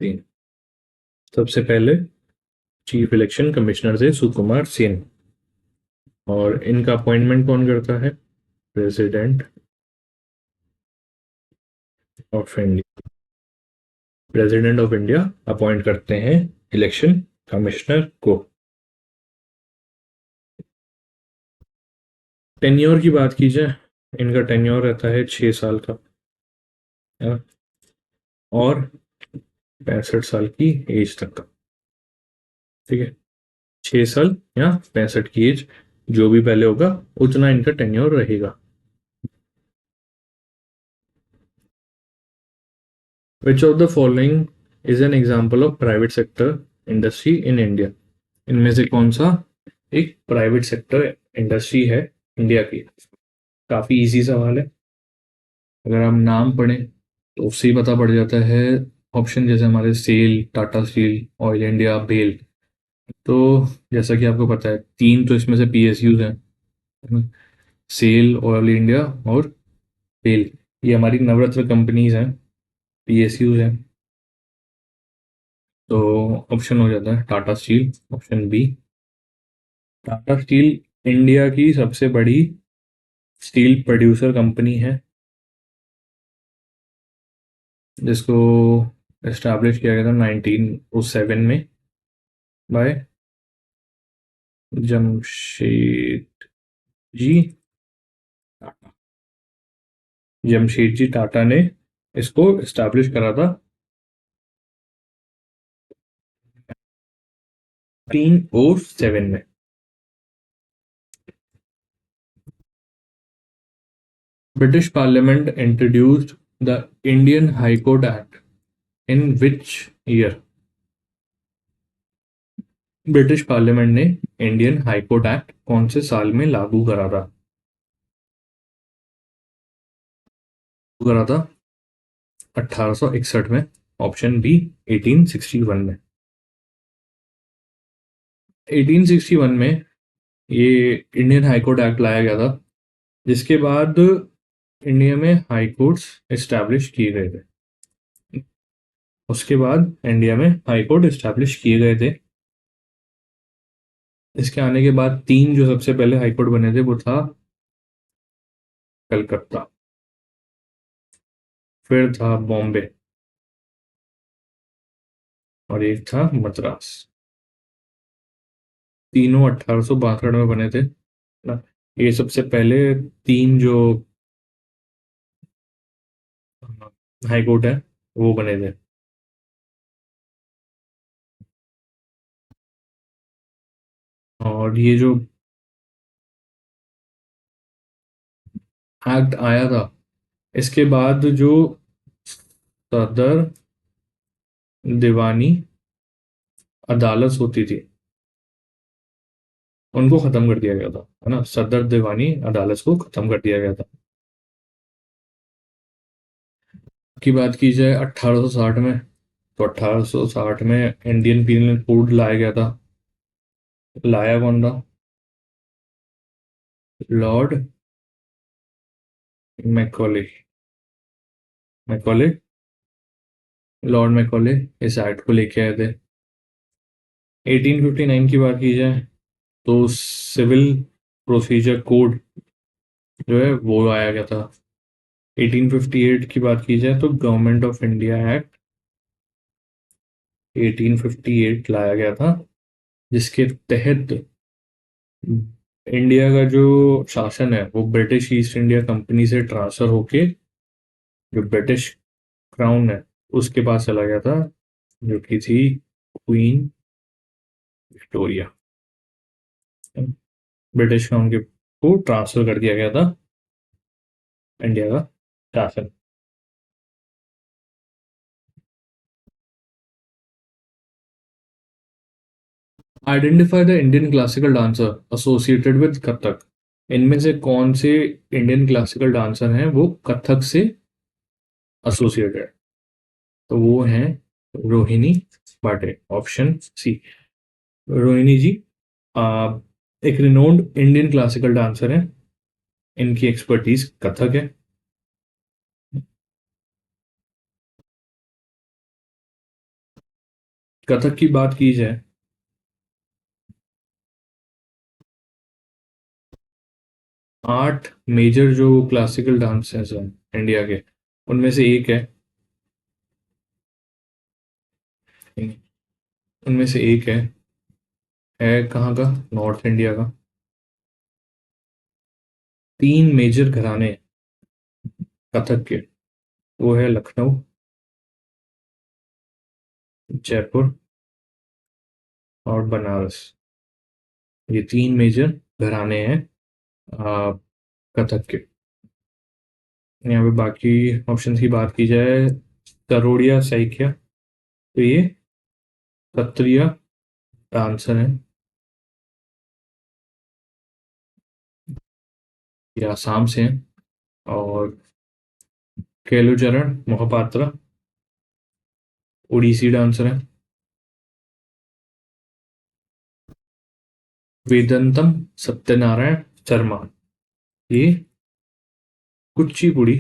Sen. सबसे पहले चीफ इलेक्शन कमिश्नर थे सुकुमार सेन, और इनका अपॉइंटमेंट कौन करता है? President of India. President of India appoint करते हैं इलेक्शन कमिश्नर को। टेन्योर की बात की जाए, इनका टेन्योर रहता है 6 साल का, और 65 साल की एज तक का। ठीक है, 6 साल या 65 की एज, जो भी पहले होगा उतना इनका टेन्योर रहेगा। विच of the following is an example of private sector industry in India? इनमें से कौन सा एक प्राइवेट सेक्टर इंडस्ट्री है इंडिया की? काफी इजी सवाल है, अगर हम नाम पढ़ें तो उससे ही पता पड़ जाता है। ऑप्शन जैसे हमारे SAIL, Tata Steel, Oil India, BEL. तो जैसा कि आपको पता है, तीन तो इसमें से पीएसयूज हैं, सेल, ऑयल इंडिया और बेल। ये हमारी नवरत्न कंपनीज हैं, पीएसयूज हैं। तो ऑप्शन हो जाता है Tata Steel, option B. Tata Steel India की सबसे बड़ी स्टील प्रोड्यूसर कंपनी है, जिसको एस्टैब्लिश किया गया था 1907 में बाय जमशेद जी टाटा। जमशेद जी टाटा ने इसको एस्टैब्लिश करा था 1907 में। British Parliament introduced the Indian High Court Act in which year? British parliament ने इंडियन हाई कोर्ट एक्ट कौन से साल में लागू करा था? 1861 में, ऑप्शन बी 1861 में। 1861 में ये इंडियन हाई कोर्ट एक्ट लाया गया था, जिसके बाद इंडिया में हाई कोर्ट्स एस्टैब्लिश किए गए थे। उसके बाद इंडिया में हाई कोर्ट एस्टैब्लिश किए गए थे। इसके आने के बाद तीन जो सबसे पहले हाई कोर्ट बने थे वो था कलकत्ता, फिर था बॉम्बे, और एक था मद्रास। तीनों 1862 में बने थे ना। ये सबसे पहले तीन जो हाई कोर्ट है वो बने थे। और ये जो एक्ट आया था, इसके बाद जो सदर दीवानी अदालत होती थी उनको खत्म कर दिया गया था, है ना। सदर दीवानी अदालत को खत्म कर दिया गया था। की बात की जाए 1860 में, तो 1860 में इंडियन पीनल कोड लाया गया था। लाया कौन था? Lord Macaulay. Macaulay, Lord Macaulay इस एक्ट को लेके आए थे। 1859 की बात की जाए तो सिविल प्रोसीजर कोड जो है वो आया गया था। 1858 की बात की जाए तो गवर्नमेंट ऑफ इंडिया एक्ट 1858 लाया गया था। जिसके तहत इंडिया का जो शासन है वो ब्रिटिश ईस्ट इंडिया कंपनी से ट्रांसफर होके जो ब्रिटिश क्राउन है उसके पास चला गया था, जो कि थी क्वीन विक्टोरिया। ब्रिटिश क्राउन के को ट्रांसफर कर दिया गया था इंडिया का शासन। Identify the Indian classical dancer associated with Kathak. इनमें से कौन से इंडियन क्लासिकल डांसर हैं वो कथक से एसोसिएटेड? तो वो हैं रोहिणी भाटे, ऑप्शन सी। रोहिणी जी आ, एक रिनोन्ड इंडियन क्लासिकल डांसर है, इनकी एक्सपर्टीज कथक है। कथक की बात की जाए, 8 मेजर जो क्लासिकल डांसेस हैं इंडिया के, उनमें से एक उनमें से एक है कहाँ का? नॉर्थ इंडिया का। 3 मेजर घराने कथक के, वो है लखनऊ, जयपुर और बनारस। ये 3 मेजर घराने हैं आ, कथक के। यहाँ पे बाकी ऑप्शंस की बात की जाए, करोड़िया सैकिया, तो ये सत्रिया डांसर हैं, ये आसाम से हैं। और केलुचरण मोहपात्रा उड़ीसी डांसर हैं। वेदंतम सत्यनारायण शर्मा, ये कुचिपुड़ी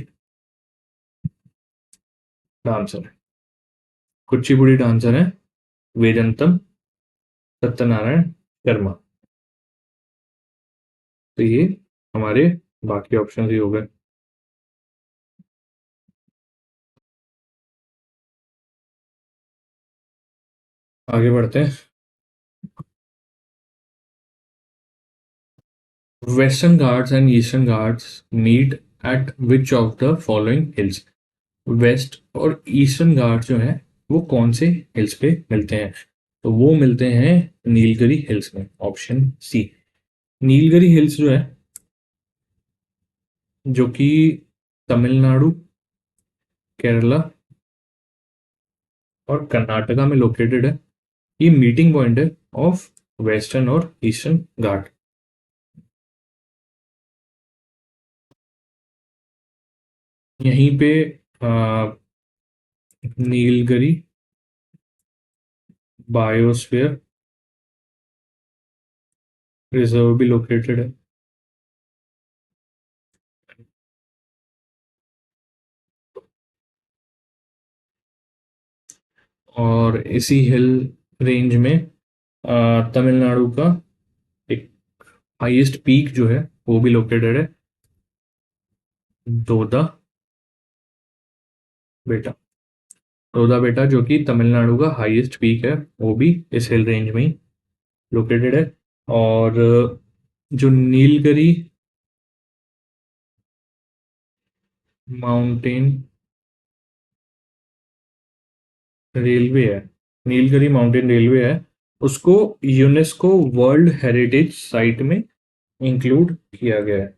डांसर है। कुचिपुड़ी डांसर है वेदंतम सत्यनारायण शर्मा। तो ये हमारे बाकी ऑप्शन ही हो गए। आगे बढ़ते हैं। Western Ghats and Eastern Ghats meet at which of the following hills? West और ईस्टर्न घाट जो है वो कौन से हिल्स पे मिलते हैं? तो वो मिलते हैं नीलगिरी हिल्स में, ऑप्शन सी। नीलगिरी हिल्स जो है, जो कि तमिलनाडु, केरला और कर्नाटका में लोकेटेड है। ये मीटिंग पॉइंट है ऑफ वेस्टर्न और ईस्टर्न घाट। यहीं पे नीलगिरी बायोस्फीयर रिजर्व भी लोकेटेड है। और इसी हिल रेंज में तमिलनाडु का एक हाईएस्ट पीक जो है वो भी लोकेटेड है, दोदा बेटा। दोदा बेटा जो कि तमिलनाडु का हाईएस्ट पीक है, वो भी इस हिल रेंज में ही लोकेटेड है। और जो नीलगिरी माउंटेन रेलवे है, नीलगिरी माउंटेन रेलवे है, उसको यूनेस्को वर्ल्ड हेरिटेज साइट में इंक्लूड किया गया है।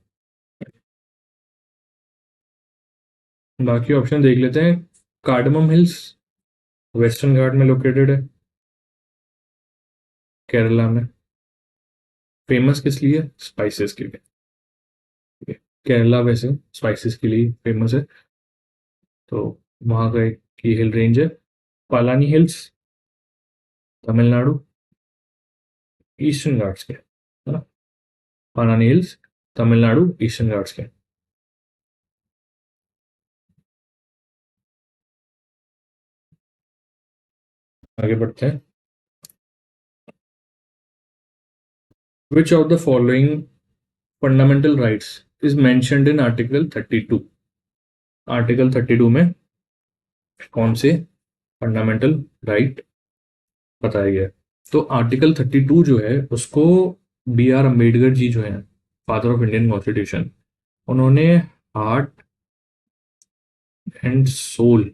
बाकी ऑप्शन देख लेते हैं। कार्डमम हिल्स वेस्टर्न घाट में लोकेटेड है, केरला में। फेमस किस लिए? स्पाइसेस के लिए। ठीक है। केरला वैसे स्पाइसेस के लिए फेमस है, तो वहाँ का एक की हिल रेंज है। पालानी हिल्स तमिलनाडु, ईस्टर्न घाट्स के, है ना? पालानी हिल्स तमिलनाडु, ईस्टर्न घाट्स के। आगे बढ़ते हैं। Which of the following fundamental rights is mentioned in article 32? Article 32 में कौन से फंडामेंटल राइट बताया गया है? तो आर्टिकल 32 जो है उसको बी आर अम्बेडकर जी जो है फादर ऑफ इंडियन कॉन्स्टिट्यूशन, उन्होंने heart and soul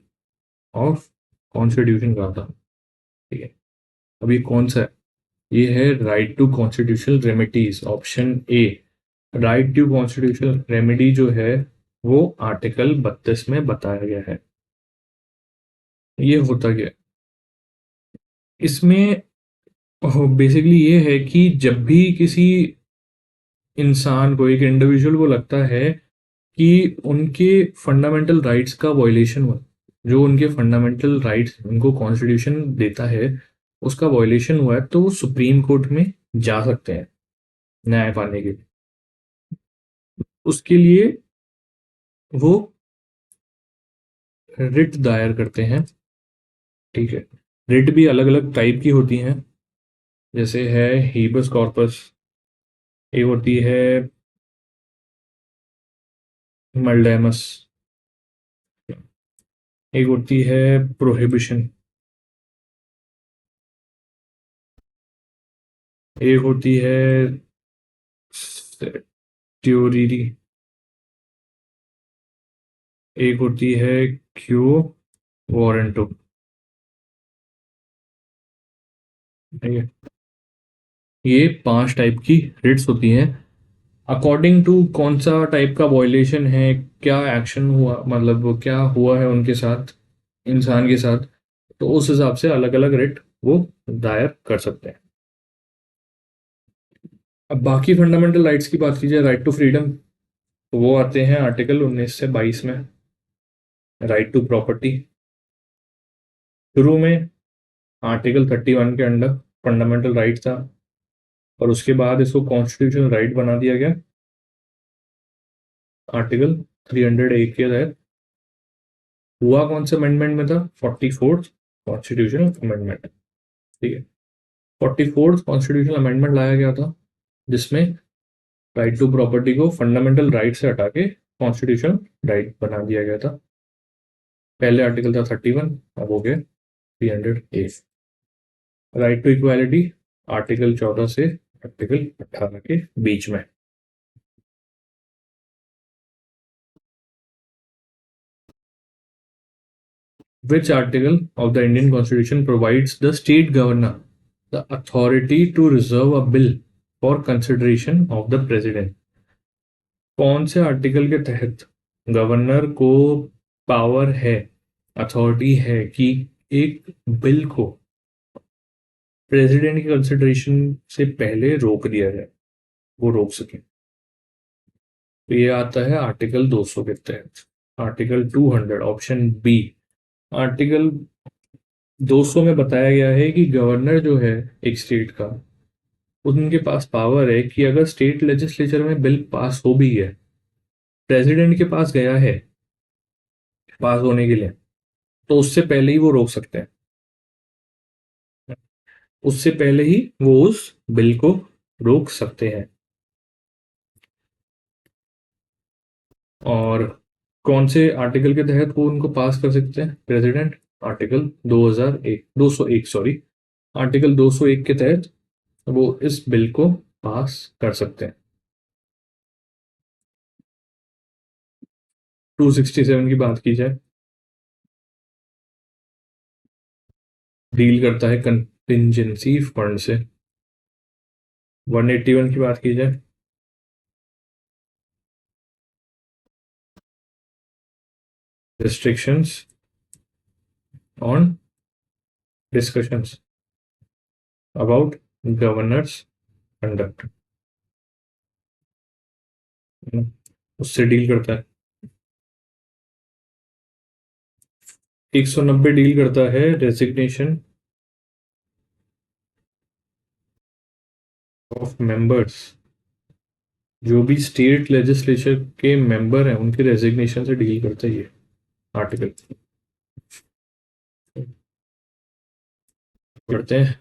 of constitution कहा था। ठीक है, अब ये कौन सा है? ये है right to constitutional remedies, option A. Right to constitutional remedy जो है वो आर्टिकल 32 में बताया गया है। ये होता क्या है इसमें? बेसिकली ये है कि जब भी किसी इंसान को, एक इंडिविजुअल को लगता है कि उनके फंडामेंटल राइट्स का वायलेशन हुआ, जो उनके फंडामेंटल राइट्स उनको कॉन्स्टिट्यूशन देता है उसका वायलेशन हुआ है, तो वो सुप्रीम कोर्ट में जा सकते हैं न्याय पाने के लिए। उसके लिए वो रिट दायर करते हैं। ठीक है, रिट भी अलग अलग टाइप की होती हैं, जैसे है हीबस कॉर्पस, एक होती है मल्डेमस, एक होती है प्रोहिबिशन, एक होती है ट्योरी, एक होती है क्यू वारंटो। ठीक है, ये 5 टाइप की रिट्स होती हैं। अकॉर्डिंग टू कौन सा टाइप का वॉयलेशन है, क्या एक्शन हुआ, मतलब वो क्या हुआ है उनके साथ, इंसान के साथ, तो उस हिसाब से अलग अलग रिट वो दायर कर सकते हैं। अब बाकी फंडामेंटल राइट्स की बात कीजिए, राइट टू फ्रीडम, तो वो आते हैं आर्टिकल 19 से 22 में। राइट टू प्रॉपर्टी शुरू में आर्टिकल 31 के अंडर फंडामेंटल राइट था, और उसके बाद इसको कॉन्स्टिट्यूशनल राइट बना दिया गया आर्टिकल 308 के तहत। हुआ कौन से अमेंडमेंट में था? 44th constitutional amendment. ठीक है, 44th कॉन्स्टिट्यूशनल अमेंडमेंट लाया गया था, जिसमें राइट टू प्रॉपर्टी को फंडामेंटल राइट से हटा के कॉन्स्टिट्यूशनल राइट बना दिया गया था। पहले आर्टिकल था 31, अब हो गया 308। राइट टू इक्वालिटी आर्टिकल 14 से आर्टिकल 18 के बीच में। Which article of the Indian Constitution provides the state governor the authority to reserve a bill for consideration of the president? कौन से आर्टिकल के तहत गवर्नर को पावर है, अथॉरिटी है कि एक बिल को प्रेसिडेंट की कंसिडरेशन से पहले रोक दिया जाए, वो रोक सके? तो ये आता है आर्टिकल 200 के तहत, आर्टिकल 200 ऑप्शन बी। आर्टिकल 200 में बताया गया है कि गवर्नर जो है एक स्टेट का, उनके पास पावर है कि अगर स्टेट लेजिस्लेचर में बिल पास हो भी है, प्रेसिडेंट के पास गया है पास होने के लिए, तो उससे पहले ही वो रोक सकते हैं, उससे पहले ही वो उस बिल को रोक सकते हैं। और कौन से आर्टिकल के तहत वो उनको पास कर सकते हैं प्रेसिडेंट? आर्टिकल 2001, 201 सॉरी, आर्टिकल 201 के तहत वो इस बिल को पास कर सकते हैं। 267 की बात की जाए, डील करता है कंटिजेंसी फंड से। 181 की बात की जाए, restrictions on discussions about governors conduct, उससे डील करता है। 190 डील करता है रेजिग्नेशन ऑफ मेंबर्स, जो भी स्टेट लेजिस्लेचर के मेंबर हैं उनके रेजिग्नेशन से डील करता है ये आर्टिकल। पढ़ते हैं।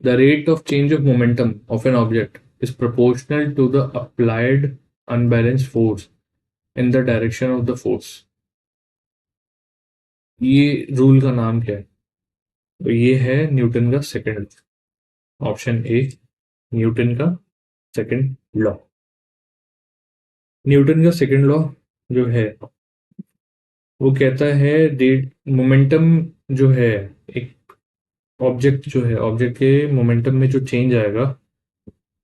The rate of change of momentum of an object is proportional to the applied unbalanced force in the direction of the force. ये रूल का नाम क्या है? तो ये है न्यूटन का सेकंड, ऑप्शन ए, न्यूटन का सेकंड लॉ। न्यूटन का सेकंड लॉ जो है वो कहता है दे मोमेंटम जो है, एक ऑब्जेक्ट जो है, ऑब्जेक्ट के मोमेंटम में जो चेंज आएगा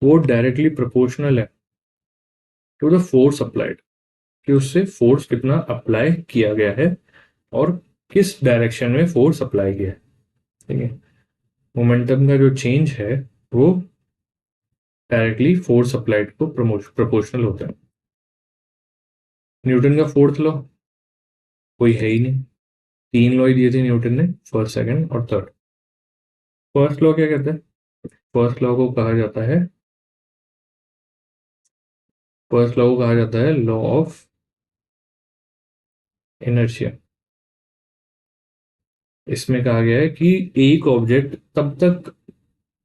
वो डायरेक्टली प्रोपोर्शनल है टू द फोर्स अप्लाइड, कि उससे फोर्स कितना अप्लाई किया गया है और किस डायरेक्शन में फोर्स अप्लाई किया है। ठीक है, मोमेंटम का जो चेंज है वो डायरेक्टली फोर्स अप्लाइड को प्रोपोर्शनल होता है। न्यूटन का फोर्थ लॉ कोई है ही नहीं, तीन लॉ ही दिए थे न्यूटन ने, फर्स्ट, सेकंड और थर्ड। फर्स्ट लॉ क्या कहता है? फर्स्ट लॉ को कहा जाता है, फर्स्ट लॉ को कहा जाता है लॉ ऑफ इनर्शिया। इसमें कहा गया है कि एक ऑब्जेक्ट तब तक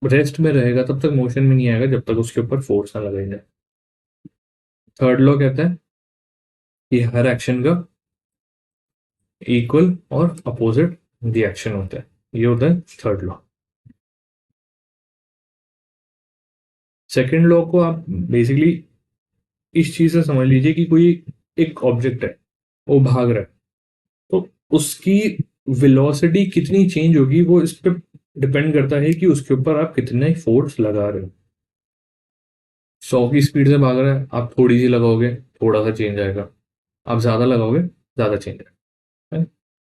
रेस्ट में रहेगा, तब तक मोशन में नहीं आएगा जब तक उसके ऊपर फोर्स ना लगाई जाए। थर्ड लॉ कहता है कि हर एक्शन का इक्वल और अपोजिट रिएक्शन होता है, ये होता है थर्ड लॉ। सेकंड लॉ को आप बेसिकली इस चीज से समझ लीजिए कि कोई एक ऑब्जेक्ट है, वो भाग रहा है, तो उसकी वेलोसिटी कितनी चेंज होगी वो इस पे डिपेंड करता है कि उसके ऊपर आप कितने फोर्स लगा रहे हो। 100 की स्पीड से भाग रहा है, आप थोड़ी सी लगाओगे थोड़ा सा चेंज आएगा, आप ज्यादा लगाओगे ज्यादा चेंज आएगा, है?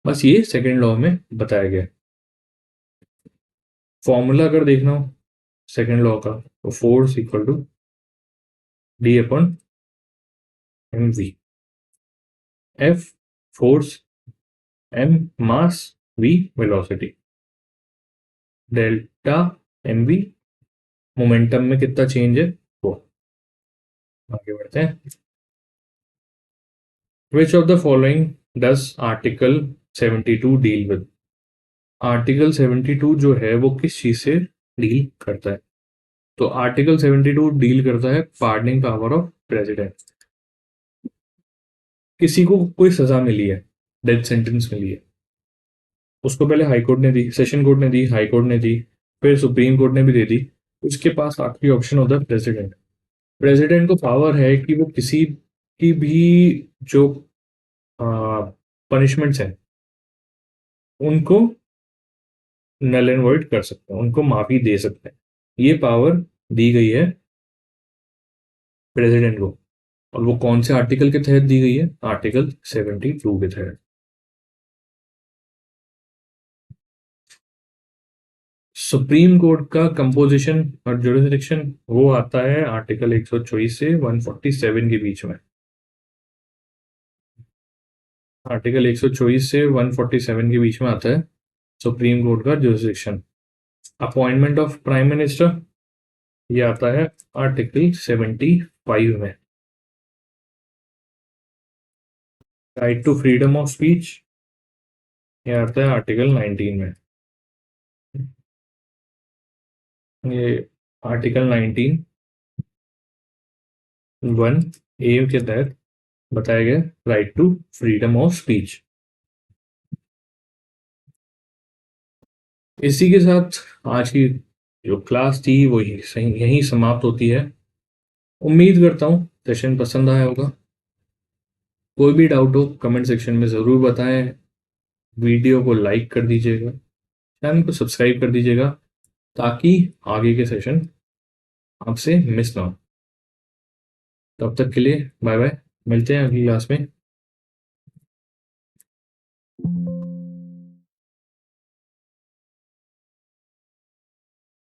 बस ये सेकंड लॉ में बताया गया है। फॉर्मूला अगर देखना हो सेकंड लॉ का, तो force equal to D upon M V. F force, M mass, V velocity, delta M V momentum में कितना चेंज है वो। आगे बढ़ते हैं। Which of the following does article 72 deal with? Article 72 जो है वो किस चीज से डील करता है? तो आर्टिकल 72 डील करता है पार्डनिंग पावर ऑफ प्रेसिडेंट। किसी को कोई सजा मिली है, डेथ सेंटेंस मिली है, उसको पहले हाई कोर्ट ने दी, सेशन कोर्ट ने दी, हाई कोर्ट ने दी, फिर सुप्रीम कोर्ट ने भी दे दी। उसके पास आखिरी ऑप्शन होता है प्रेसिडेंट। प्रेसिडेंट को पावर है कि वो किसी की भी जो पनिशमेंट्स हैं उनको नल एंड वॉइड कर सकते हैं, उनको माफी दे सकते हैं। ये पावर दी गई है प्रेसिडेंट को। और वो कौन से आर्टिकल के तहत दी गई है? आर्टिकल 72 के तहत। सुप्रीम कोर्ट का कंपोजिशन और जुरिसडिक्शन वो आता है आर्टिकल 124 से 147 के बीच में। आर्टिकल 124 से 147 के बीच में आता है सुप्रीम कोर्ट का jurisdiction. Appointment of prime minister ये आता है आर्टिकल 75 में। Right to freedom of speech ये आता है आर्टिकल 19 में। ये आर्टिकल 19 1 ए के तहत बताया गया right to freedom of speech. इसी के साथ आज की जो क्लास थी वो यही समाप्त होती है। उम्मीद करता हूँ सेशन पसंद आया होगा। कोई भी डाउट हो कमेंट सेक्शन में ज़रूर बताएं। वीडियो को लाइक कर दीजिएगा, चैनल को सब्सक्राइब कर दीजिएगा ताकि आगे के सेशन आपसे मिस ना हो। तब तक के लिए बाय बाय, मिलते हैं अगली क्लास में।